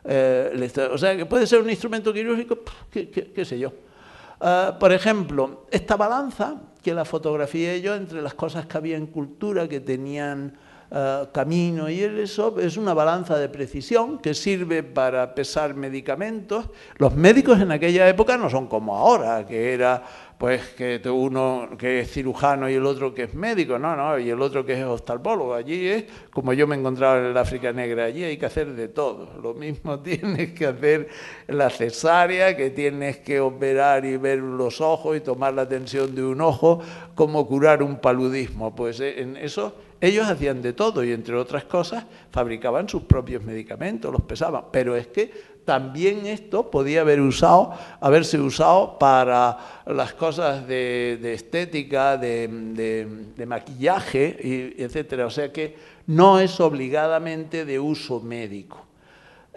o sea, que puede ser un instrumento quirúrgico, qué sé yo. Por ejemplo, esta balanza, que la fotografié yo entre las cosas que había en cultura, que tenían camino y eso, es una balanza de precisión que sirve para pesar medicamentos. Los médicos en aquella época no son como ahora, que era pues que uno que es cirujano y el otro que es médico, no, y el otro que es oftalmólogo. Allí es como yo me encontraba en el África Negra, allí hay que hacer de todo. Lo mismo tienes que hacer la cesárea, que tienes que operar y ver los ojos y tomar la tensión de un ojo, como curar un paludismo. Pues en eso ellos hacían de todo y, entre otras cosas, fabricaban sus propios medicamentos, los pesaban. Pero es que también esto podía haberse usado para las cosas de estética, de maquillaje, etcétera. O sea que no es obligadamente de uso médico.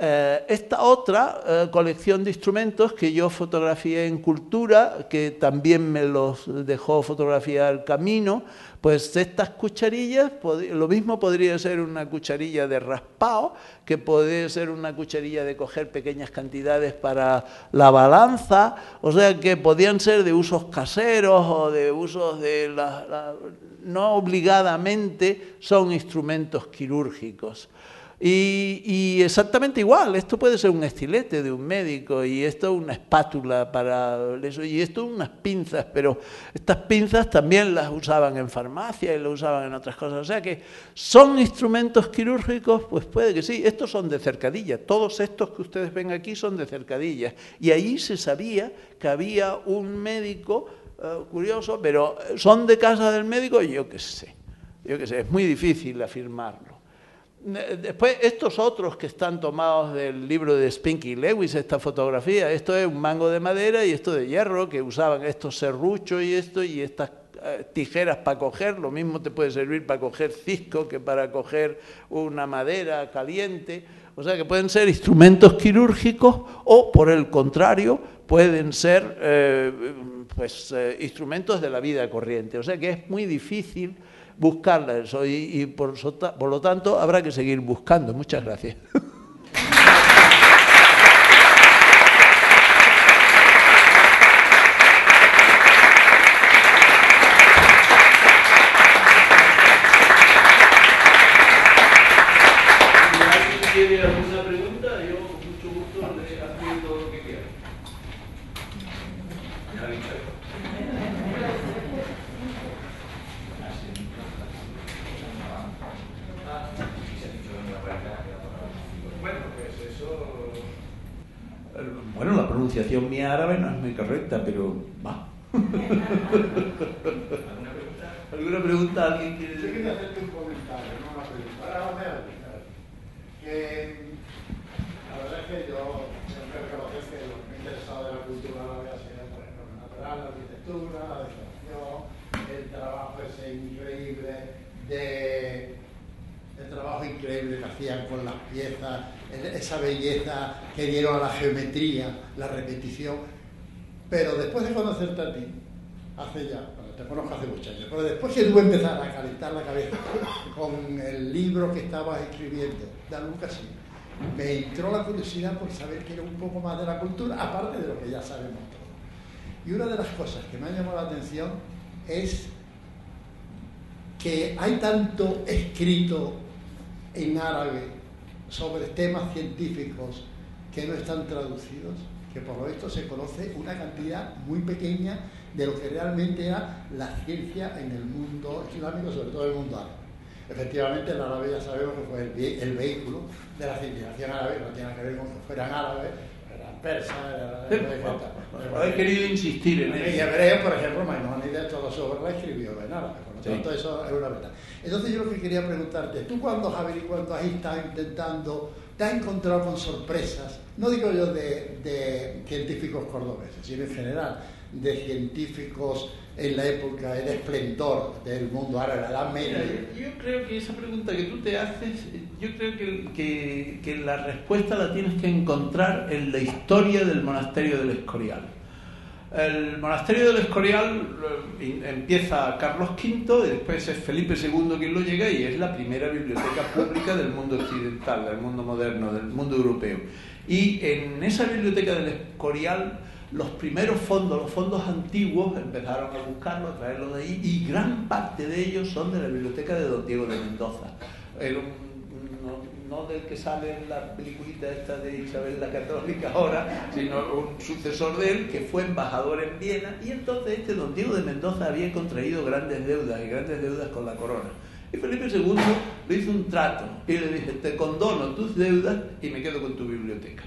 Esta otra colección de instrumentos que yo fotografié en Cultura, que también me los dejó fotografiar Camino, pues estas cucharillas, lo mismo podría ser una cucharilla de raspado, que podría ser una cucharilla de coger pequeñas cantidades para la balanza, o sea que podían ser de usos caseros o de usos de no obligadamente son instrumentos quirúrgicos. Y exactamente igual, esto puede ser un estilete de un médico y esto una espátula para eso, y esto unas pinzas, pero estas pinzas también las usaban en farmacia y las usaban en otras cosas. O sea que son instrumentos quirúrgicos, pues puede que sí. Estos son de Cercadilla, todos estos que ustedes ven aquí son de Cercadilla. Y ahí se sabía que había un médico curioso, pero son de casa del médico, yo qué sé, es muy difícil afirmarlo. Después, estos otros que están tomados del libro de Spinky Lewis, esta fotografía, esto es un mango de madera y esto de hierro, que usaban estos serruchos y estas tijeras para coger, lo mismo te puede servir para coger cisco que para coger una madera caliente. O sea que pueden ser instrumentos quirúrgicos o, por el contrario, pueden ser instrumentos de la vida corriente. O sea que es muy difícil buscarla eso y por lo tanto habrá que seguir buscando. Muchas gracias. Si alguien tiene alguna pregunta, yo con mucho gusto le atiendo lo que quiera. Bueno, la pronunciación mía árabe no es muy correcta, pero va. ¿Alguna pregunta? ¿Alguien quiere decir? Yo quería hacerte un comentario, no una pregunta. Ahora, que la verdad es que yo siempre reconozco que lo que me ha interesado de la cultura árabe ha sido pues, lo natural, la arquitectura, la decoración, el trabajo ese increíble el trabajo increíble que hacían con las piezas, esa belleza que dieron a la geometría, la repetición. Pero después de conocerte a ti, te conozco hace muchos años, pero después que tú empezaras a calentar la cabeza con el libro que estabas escribiendo, de Lucas, me entró la curiosidad por saber que era un poco más de la cultura, aparte de lo que ya sabemos todos. Y una de las cosas que me ha llamado la atención es que hay tanto escrito en árabe sobre temas científicos que no están traducidos, que por lo visto se conoce una cantidad muy pequeña de lo que realmente era la ciencia en el mundo islámico, sobre todo el mundo árabe. Efectivamente, el árabe ya sabemos que fue el vehículo de la civilización árabe, no tiene que ver con que fueran árabes, eran persas, He querido insistir en eso. Y hebreo, por ejemplo, Maimónides, todo su obra la escribió en árabe, por lo tanto eso es una verdad. Entonces yo lo que quería preguntarte, tú cuando has estado intentando, te has encontrado con sorpresas, no digo yo de científicos cordobeses, sino en general, de científicos en la época de esplendor del mundo árabe, la Edad Media. Yo creo que esa pregunta que tú te haces, yo creo que la respuesta la tienes que encontrar en la historia del monasterio del Escorial. El monasterio del Escorial empieza Carlos V y después es Felipe II quien lo llega y es la primera biblioteca pública del mundo occidental, del mundo moderno, del mundo europeo. Y en esa biblioteca del Escorial los primeros fondos, los fondos antiguos, empezaron a buscarlos, a traerlos de ahí y gran parte de ellos son de la biblioteca de don Diego de Mendoza. No del que sale en la peliculita esta de Isabel la Católica ahora, sino un sucesor de él que fue embajador en Viena, y entonces don Diego de Mendoza había contraído grandes deudas con la corona. Y Felipe II le hizo un trato y le dije: te condono tus deudas y me quedo con tu biblioteca.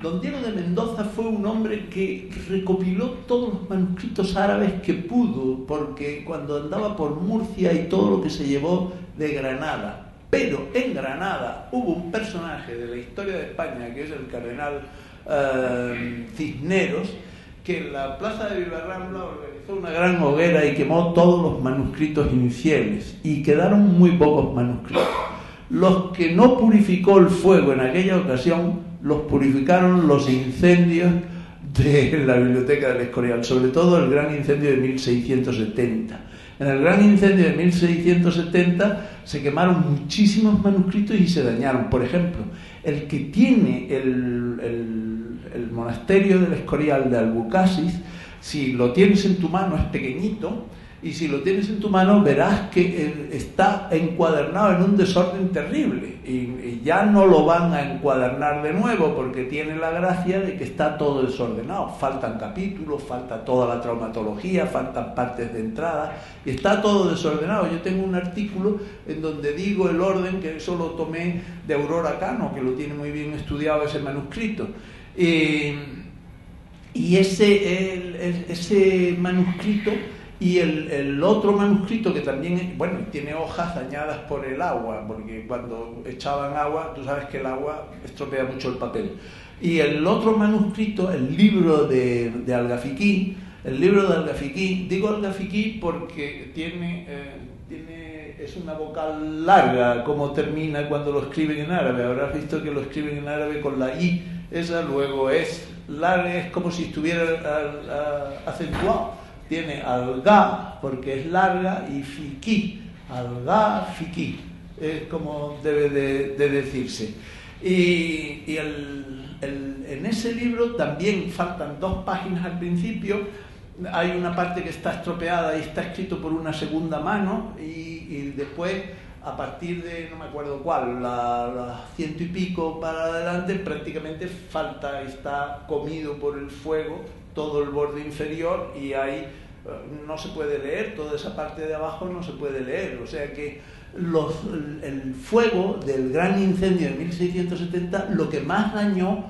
Don Diego de Mendoza fue un hombre que recopiló todos los manuscritos árabes que pudo, porque cuando andaba por Murcia y todo lo que se llevó de Granada. Pero en Granada hubo un personaje de la historia de España, que es el cardenal Cisneros, que en la plaza de Villarrambla organizó una gran hoguera y quemó todos los manuscritos infieles, y quedaron muy pocos manuscritos. Los que no purificó el fuego en aquella ocasión, los purificaron los incendios de la biblioteca del Escorial, sobre todo el gran incendio de 1670. En el gran incendio de 1670 se quemaron muchísimos manuscritos y se dañaron. Por ejemplo, el que tiene el monasterio del Escorial de Albucasis, si lo tienes en tu mano es pequeñito, y si lo tienes en tu mano verás que está encuadernado en un desorden terrible, y ya no lo van a encuadernar de nuevo porque tiene la gracia de que está todo desordenado. Faltan capítulos, falta toda la traumatología, faltan partes de entrada y está todo desordenado. Yo tengo un artículo en donde digo el orden, que eso lo tomé de Aurora Cano, que lo tiene muy bien estudiado ese manuscrito. Y ese manuscrito y el otro manuscrito, que también, bueno, tiene hojas dañadas por el agua, porque cuando echaban agua, tú sabes que el agua estropea mucho el papel. Y el otro manuscrito, el libro de Algafiquí, digo Algafiquí porque es una vocal larga, como termina cuando lo escriben en árabe. Habrás visto que lo escriben en árabe con la I, esa luego es larga, es como si estuviera acentuado. Tiene alga, porque es larga, y fiquí, alga, fiquí, es como debe de decirse. Y en ese libro también faltan 2 páginas al principio. Hay una parte que está estropeada y está escrito por una segunda mano, y después, a partir de, no me acuerdo cuál, la 100 y pico para adelante, prácticamente falta, está comido por el fuego todo el borde inferior, y ahí no se puede leer, toda esa parte de abajo no se puede leer. O sea que el fuego del gran incendio de 1670 lo que más dañó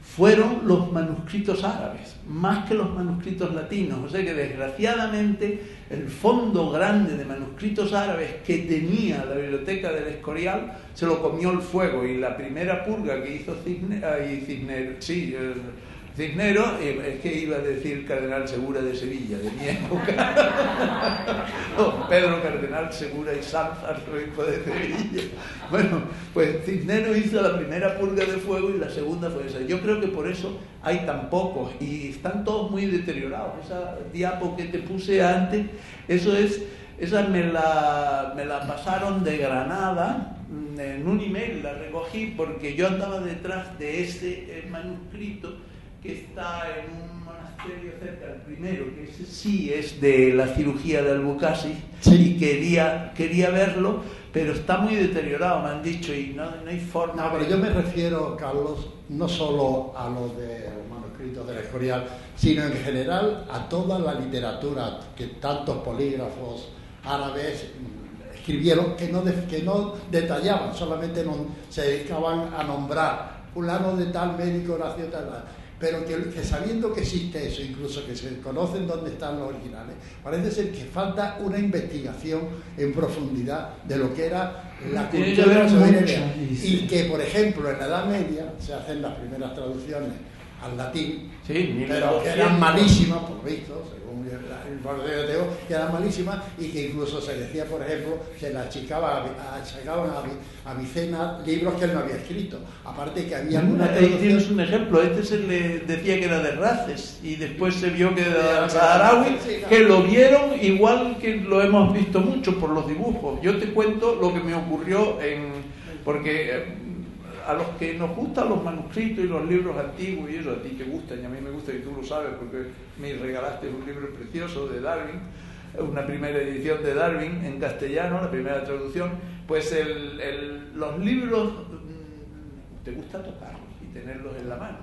fueron los manuscritos árabes, más que los manuscritos latinos. O sea que desgraciadamente el fondo grande de manuscritos árabes que tenía la biblioteca del Escorial se lo comió el fuego, y la primera purga que hizo Cisneros, es que iba a decir Cardenal Segura de Sevilla, de mi época. No, Pedro Cardenal Segura y Sanz, arzobispo de Sevilla. Bueno, pues Cisneros hizo la primera purga de fuego y la segunda fue esa. Yo creo que por eso hay tan pocos y están todos muy deteriorados. Esa diapo que te puse antes, esa me la pasaron de Granada. En un email la recogí porque yo andaba detrás de ese manuscrito que está en un monasterio cerca del primero, que ese sí es de la cirugía de Albucasis, sí. Y quería verlo, pero está muy deteriorado, me han dicho, y no hay forma. No, pero yo me refiero, Carlos, no solo a los de los manuscritos del Escorial, sino en general a toda la literatura que tantos polígrafos árabes escribieron, que no detallaban, solamente se dedicaban a nombrar fulano de tal, médico, nació tal, pero que sabiendo que existe eso, incluso que se conocen dónde están los originales, parece ser que falta una investigación en profundidad de lo que era la cultura sumeriana, y que, por ejemplo, en la Edad Media se hacen las primeras traducciones al latín, Sí, pero que eran malísimas, por visto, según el informe de Teo, que eran malísimas y que incluso se decía, por ejemplo, que le achacaban a Avicena libros que él no había escrito. Aparte que había una ahí tienes un ejemplo. Se le decía que era de Races y después se vio que era de Saharaui, que lo vieron igual que lo hemos visto mucho por los dibujos. Yo te cuento lo que me ocurrió porque a los que nos gustan los manuscritos y los libros antiguos, y eso a ti te gustan y a mí me gusta y tú lo sabes porque me regalaste un libro precioso de Darwin, una primera edición de Darwin en castellano, la primera traducción, pues los libros te gusta tocarlos y tenerlos en la mano.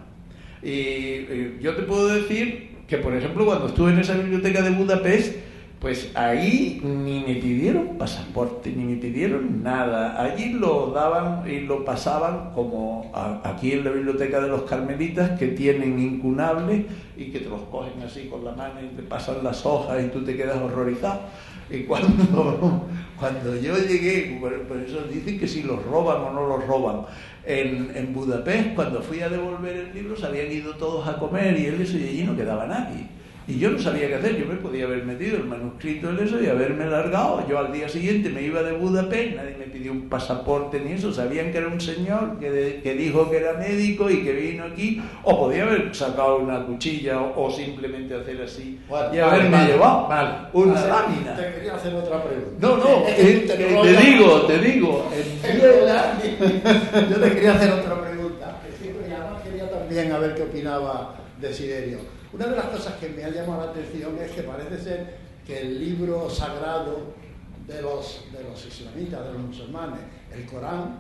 Y yo te puedo decir que, por ejemplo, cuando estuve en esa biblioteca de Budapest, pues ahí ni me pidieron pasaporte, ni me pidieron nada. Allí lo daban y lo pasaban como aquí en la biblioteca de los Carmelitas, que tienen incunables y que te los cogen así con la mano y te pasan las hojas y tú te quedas horrorizado. Y cuando yo llegué, por eso dicen que si los roban o no los roban, en Budapest, cuando fui a devolver el libro, se habían ido todos a comer y allí no quedaba nadie. Y yo no sabía qué hacer. Yo me podía haber metido el manuscrito en eso y haberme largado. Yo al día siguiente me iba de Budapest, nadie me pidió un pasaporte ni eso. Sabían que era un señor que dijo que era médico y que vino aquí. O podía haber sacado una cuchilla o simplemente hacer así y haberme llevado una lámina. Te quería hacer otra pregunta. No, te digo. Yo te quería hacer otra pregunta. Y además quería también a ver qué opinaba Desiderio. Una de las cosas que me ha llamado la atención es que parece ser que el libro sagrado de los islamitas, de los musulmanes, el Corán,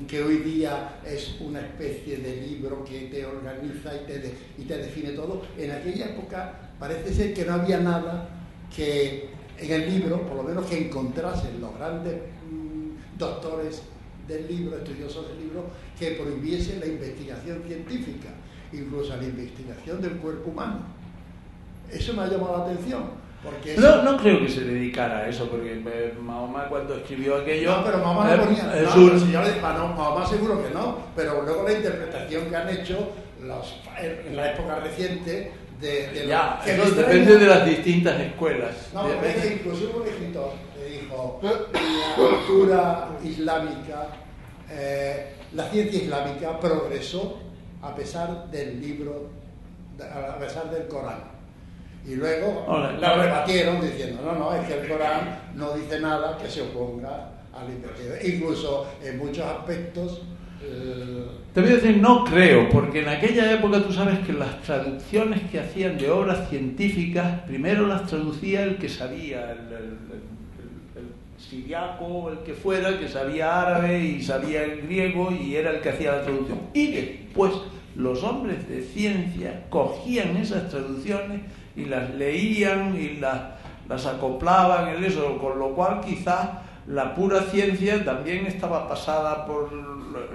que hoy día es una especie de libro que te organiza y te define todo, en aquella época parece ser que no había nada que en el libro, por lo menos que encontrasen los grandes doctores del libro, estudiosos del libro, que prohibiesen la investigación científica, incluso la investigación del cuerpo humano. Eso me ha llamado la atención. Porque no creo que se dedicara a eso, porque Mahoma cuando escribió aquello... No, pero Mahoma no ponía... Mahoma seguro que no, pero luego la interpretación que han hecho en la época reciente eso depende de las distintas escuelas. No, porque incluso hubo un escritor que dijo la cultura islámica, la ciencia islámica progresó a pesar del libro, a pesar del Corán. Y luego la rebatieron diciendo, no, es que el Corán no dice nada que se oponga a la investigación. Incluso en muchos aspectos... Te voy a decir, no creo, porque en aquella época tú sabes que las traducciones que hacían de obras científicas, primero las traducía el que sabía, el siriaco, el que fuera, que sabía árabe y sabía el griego y era el que hacía la traducción. Y después los hombres de ciencia cogían esas traducciones y las leían y las acoplaban en eso, con lo cual quizás la pura ciencia también estaba pasada por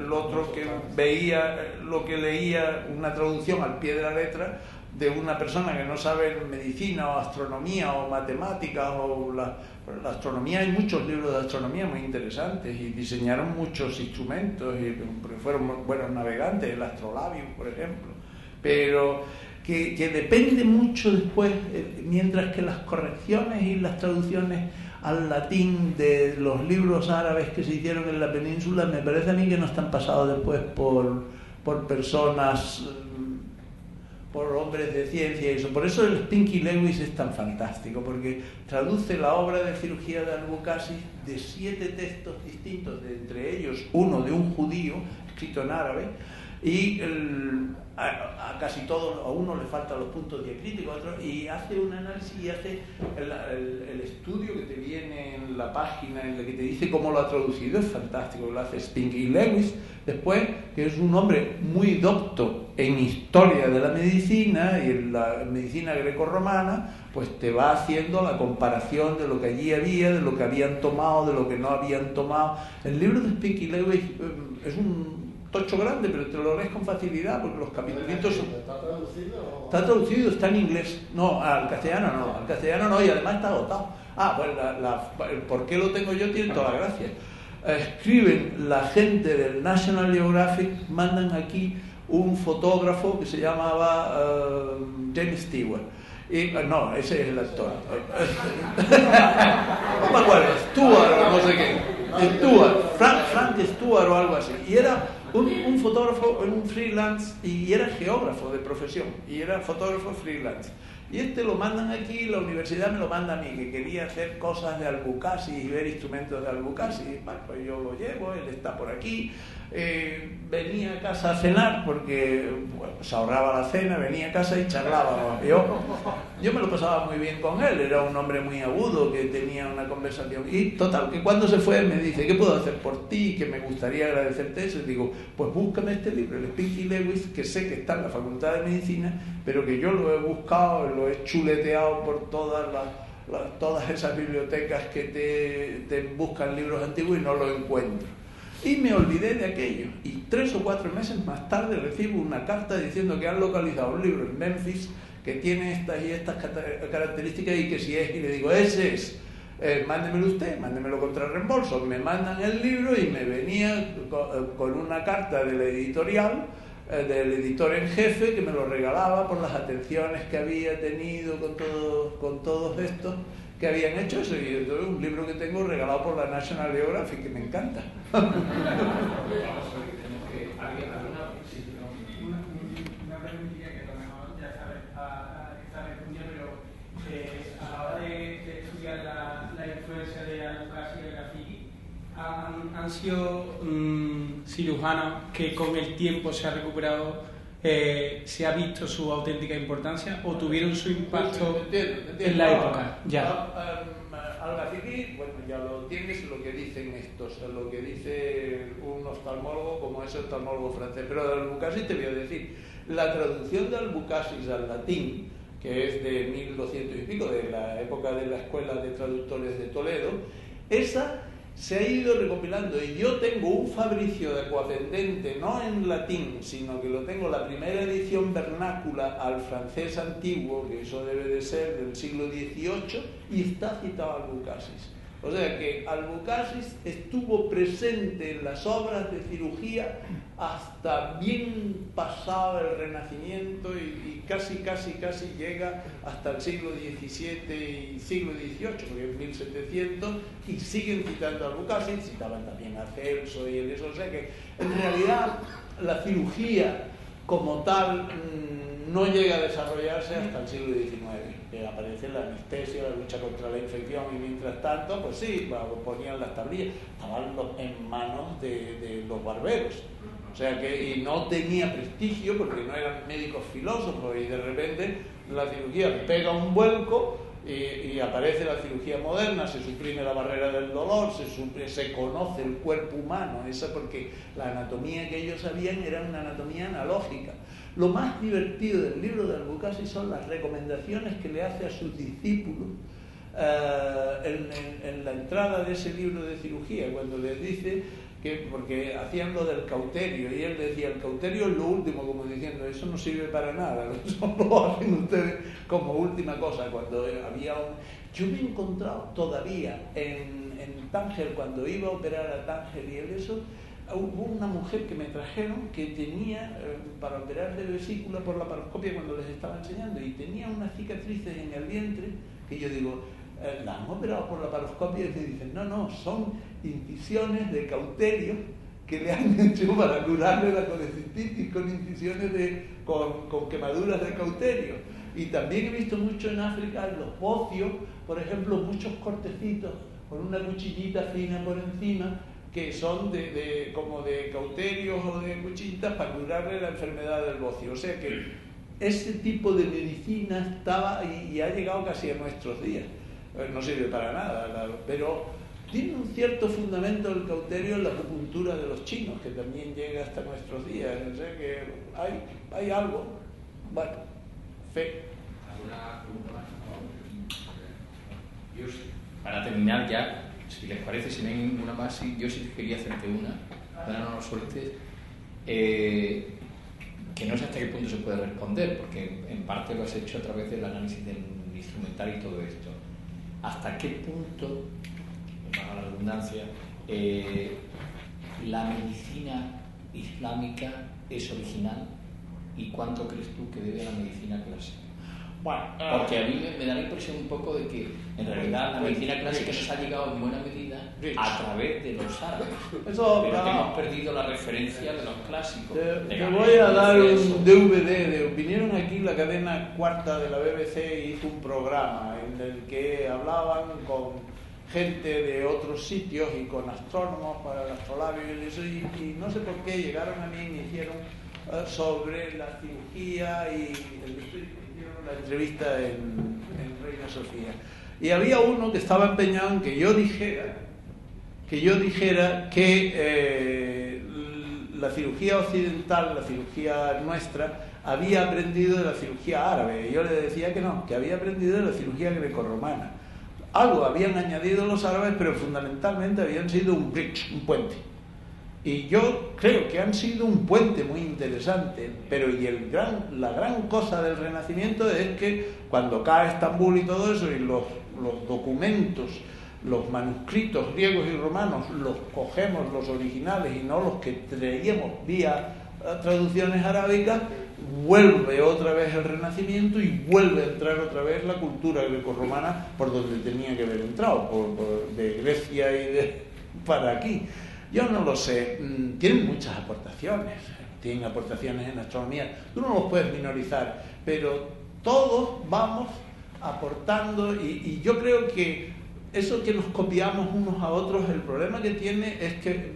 el otro que veía lo que leía, una traducción al pie de la letra de una persona que no sabe medicina o astronomía o matemáticas o la astronomía. Hay muchos libros de astronomía muy interesantes y diseñaron muchos instrumentos y fueron buenos navegantes, el astrolabium, por ejemplo, pero que depende mucho después, mientras que las correcciones y las traducciones al latín de los libros árabes que se hicieron en la península, me parece a mí que no están pasados después por personas, por hombres de ciencia y eso. Por eso el Pinky Lewis es tan fantástico, porque traduce la obra de cirugía de Al-Bukhari de 7 textos distintos, entre ellos uno de un judío escrito en árabe, y a casi todos, a uno le faltan los puntos diacríticos, a otro, y hace un análisis y hace el estudio que te viene en la página en la que te dice cómo lo ha traducido. Es fantástico, lo hace Pinky Lewis. Después, que es un hombre muy docto en historia de la medicina y en la medicina grecorromana, pues te va haciendo la comparación de lo que allí había, de lo que habían tomado, de lo que no habían tomado. El libro de Pinky Lewis es un tocho grande, pero te lo lees con facilidad porque los capítulos... ¿Está traducido? Está traducido, está en inglés. No, al castellano no, y además está agotado. Pues el por qué lo tengo yo tiene toda la gracia. Escriben la gente del National Geographic, mandan aquí un fotógrafo que se llamaba James Stewart. No, ese es el actor. No me acuerdo, Stewart o no sé qué. Stewart, Frank Stewart o algo así. Y era un fotógrafo, un freelance, y era geógrafo de profesión, y era fotógrafo freelance. Y lo mandan aquí, la universidad me lo manda a mí, que quería hacer cosas de Albucasis y ver instrumentos de Albucasis. Bueno, pues yo lo llevo, él está por aquí. Venía a casa a cenar porque se ahorraba la cena, venía a casa y charlábamos. Yo me lo pasaba muy bien con él, era un hombre muy agudo que tenía una conversación. Y total, que cuando se fue me dice, ¿qué puedo hacer por ti? Que me gustaría agradecerte eso. Y digo, pues búscame este libro, el Spinky Lewis, que sé que está en la Facultad de Medicina, pero que yo lo he buscado, lo he chuleteado por todas esas bibliotecas que te buscan libros antiguos y no lo encuentro. Y me olvidé de aquello. Y 3 o 4 meses más tarde recibo una carta diciendo que han localizado un libro en Memphis que tiene estas y estas características y que si es, y le digo, ese es, mándemelo usted, mándemelo contra reembolso. Me mandan el libro y me venía con una carta de la editorial, del editor en jefe, que me lo regalaba por las atenciones que había tenido con todos estos que habían hecho eso, y es un libro que tengo regalado por la National Geographic, que me encanta. Una preguntilla que a lo mejor ya está respondida, pero a la hora de estudiar la influencia de Albucasis y el graffiti, han sido cirujanos que con el tiempo se ha recuperado, se ha visto su auténtica importancia o tuvieron su impacto en la época. Ya. Al graffiti, bueno, ya lo tienes, lo que dicen estos, lo que dice un oftalmólogo como ese oftalmólogo francés, pero de Albucasis te voy a decir, la traducción de Albucasis al latín, que es de 1200 y pico, de la época de la Escuela de Traductores de Toledo, esa se ha ido recopilando, y yo tengo un Fabricio de Aquapendente, no en latín, sino que lo tengo la primera edición vernácula al francés antiguo, que eso debe de ser del siglo XVIII, y está citado Albucasis. O sea que Albucasis estuvo presente en las obras de cirugía hasta bien pasado el Renacimiento y casi llega hasta el siglo XVII y siglo XVIII, porque es 1700, y siguen citando a Albucasis, citaban también a Celso y eso. O sea que en realidad la cirugía como tal no llega a desarrollarse hasta el siglo XIX, que aparece la anestesia, la lucha contra la infección, y mientras tanto, pues sí, ponían las tablillas, estaban en manos de los barberos. O sea que, y no tenía prestigio porque no eran médicos filósofos, y de repente la cirugía pega un vuelco y aparece la cirugía moderna, se suprime la barrera del dolor, se conoce el cuerpo humano, porque la anatomía que ellos sabían era una anatomía analógica. Lo más divertido del libro de Albucasis son las recomendaciones que le hace a sus discípulos en la entrada de ese libro de cirugía, cuando les dice que, porque hacían lo del cauterio, y él decía, el cauterio es lo último, como diciendo, eso no sirve para nada, eso lo hacen ustedes como última cosa. Cuando había yo me he encontrado todavía en Tánger, cuando iba a operar a Tánger y eso, hubo una mujer que me trajeron que tenía, para operar de vesícula por la paroscopia cuando les estaba enseñando, y tenía unas cicatrices en el vientre que yo digo, ¿la han operado por la paroscopia? Y me dicen, no, son incisiones de cauterio que le han hecho para curarle la colecistitis con incisiones con quemaduras de cauterio. Y también he visto mucho en África, en los bocios, por ejemplo, muchos cortecitos con una cuchillita fina por encima, que son como de cauterios o de cuchillitas para curarle la enfermedad del bocio. O sea que ese tipo de medicina estaba y ha llegado casi a nuestros días. No sirve para nada, pero tiene un cierto fundamento el cauterio en la acupuntura de los chinos, que también llega hasta nuestros días. O sea que hay algo. Bueno, fe. ¿Alguna pregunta más? Yo, para terminar ya, si les parece, si no hay ninguna más, sí, yo sí quería hacerte una, para no nos sueltes, que no sé hasta qué punto se puede responder, porque en parte lo has hecho a través del análisis del instrumental y todo esto. ¿Hasta qué punto, para la redundancia, la medicina islámica es original y cuánto crees tú que debe a la medicina clásica? Bueno, porque a mí me da la impresión un poco de que en realidad la medicina clásica nos ha llegado en buena medida a través de los árabes, pero que hemos perdido la referencia de los clásicos. Te voy a dar un DVD. Vinieron aquí la cadena cuarta de la BBC y hizo un programa en el que hablaban con gente de otros sitios y con astrónomos para el astrolabio y eso, y no sé por qué llegaron a mí y me hicieron sobre la cirugía y la entrevista en Reina Sofía. Y había uno que estaba empeñado en que yo dijera que la cirugía occidental, la cirugía nuestra, había aprendido de la cirugía árabe. Y yo le decía que no, que había aprendido de la cirugía grecorromana. Algo habían añadido los árabes, pero fundamentalmente habían sido un bridge, un puente. Y yo creo que han sido un puente muy interesante, pero la gran cosa del Renacimiento es que cuando cae Estambul y todo eso, y los documentos, los manuscritos griegos y romanos, los cogemos los originales y no los que traíamos vía traducciones arábicas, vuelve otra vez el Renacimiento y vuelve a entrar otra vez la cultura grecorromana por donde tenía que haber entrado, de Grecia y para aquí. Yo no lo sé, tienen muchas aportaciones, tienen aportaciones en astronomía, tú no los puedes minorizar, pero todos vamos aportando y yo creo que eso que nos copiamos unos a otros, el problema que tiene es que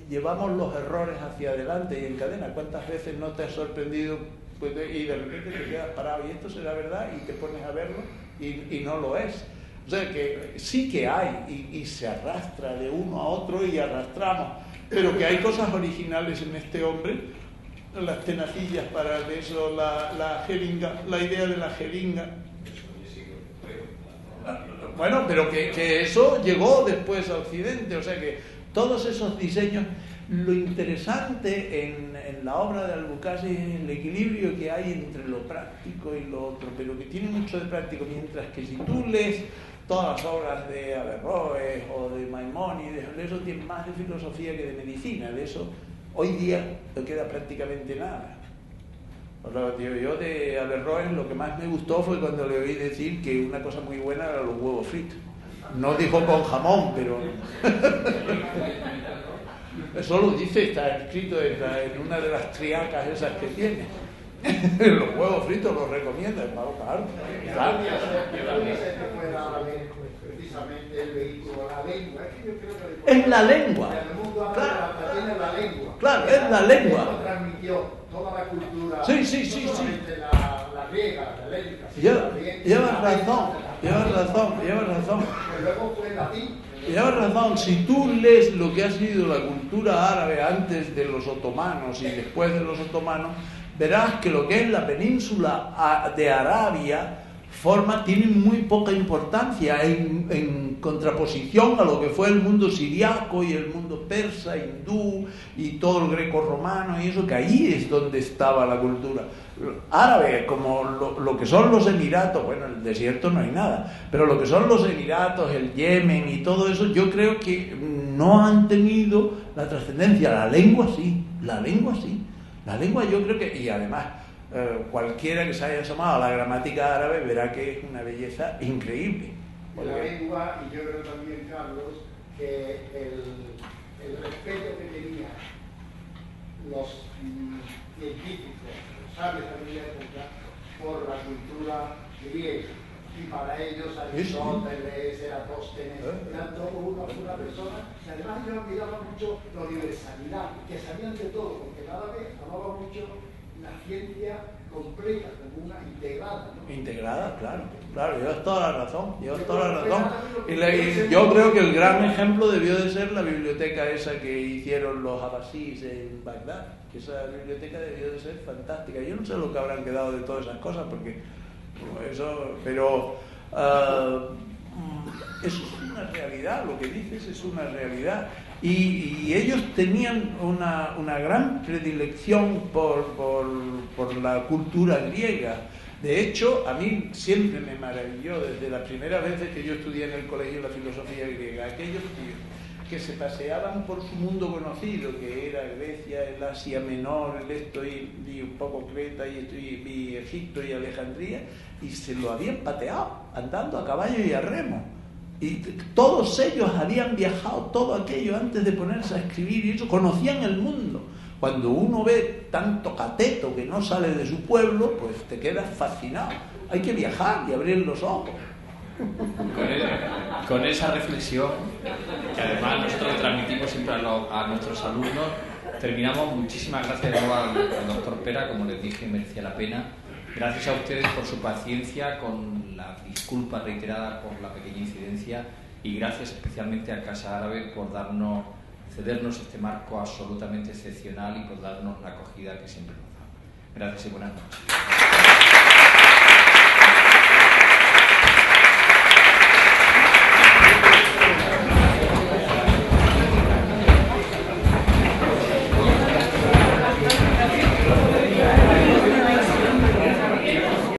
llevamos los errores hacia adelante y en cadena. ¿Cuántas veces no te has sorprendido y de repente te quedas parado y esto será verdad y te pones a verlo y no lo es? O sea que sí que hay y se arrastra de uno a otro y arrastramos, pero que hay cosas originales en este hombre, las tenacillas para eso, la jeringa, la idea de la jeringa. Bueno, pero que eso llegó después a Occidente, o sea que todos esos diseños, lo interesante en la obra de Albucasis es el equilibrio que hay entre lo práctico y lo otro, pero que tiene mucho de práctico, mientras que si tú lees todas las obras de Averroes o de Maimónides, eso tiene más de filosofía que de medicina, de eso hoy día no queda prácticamente nada. Yo de Averroes lo que más me gustó fue cuando le oí decir que una cosa muy buena era los huevos fritos. No dijo con jamón, pero eso lo dice, está escrito en una de las triacas esas que tiene. Los huevos fritos los recomienda, claro. Precisamente el vehículo, la lengua. Es la lengua. Claro, es la lengua. Transmitió toda la cultura. Sí. La griega, la helénica. Llevas razón. Luego fue el latín. Llevas razón, si tú lees lo que ha sido la cultura árabe antes de los otomanos y después de los otomanos, verás que lo que es la península de Arabia tiene muy poca importancia en contraposición a lo que fue el mundo siriaco y el mundo persa, hindú y todo el greco-romano y eso, que ahí es donde estaba la cultura árabe, como lo que son los Emiratos. Bueno, en el desierto no hay nada, pero lo que son los Emiratos, el Yemen y todo eso, yo creo que no han tenido la trascendencia. La lengua sí. La lengua yo creo que, y además cualquiera que se haya asomado a la gramática árabe verá que es una belleza increíble. La lengua, y yo creo también, Carlos, que el respeto que tenían los científicos, los sabios de aquella época, por la cultura griega. Y para ellos Aristóteles, Eratóstenes, eran todos una persona, y además ellos admiraban mucho la universalidad, que sabían de todo, porque el árabe hablaba mucho la ciencia completa, como una integrada, ¿no? Integrada, claro, llevas toda la razón. Y yo creo que el gran ejemplo debió de ser la biblioteca esa que hicieron los abasíes en Bagdad, que esa biblioteca debió de ser fantástica. Yo no sé lo que habrán quedado de todas esas cosas, porque pero eso es una realidad, lo que dices es una realidad. Y ellos tenían una gran predilección por la cultura griega. De hecho, a mí siempre me maravilló, desde las primeras veces que yo estudié en el colegio la filosofía griega, aquellos tíos que se paseaban por su mundo conocido, que era Grecia, el Asia Menor, el esto y un poco Creta y Egipto y Alejandría, y se lo habían pateado, andando a caballo y a remo. Y todos ellos habían viajado todo aquello antes de ponerse a escribir, y ellos conocían el mundo. Cuando uno ve tanto cateto que no sale de su pueblo, pues te quedas fascinado. Hay que viajar y abrir los ojos. Con esa reflexión, que además nosotros le transmitimos siempre a nuestros alumnos, terminamos. Muchísimas gracias de nuevo al doctor Pera, como les dije, merecía la pena. Gracias a ustedes por su paciencia, con las disculpas reiteradas por la pequeña incidencia, y gracias especialmente a Casa Árabe por cedernos este marco absolutamente excepcional y por darnos la acogida que siempre nos da. Gracias y buenas noches.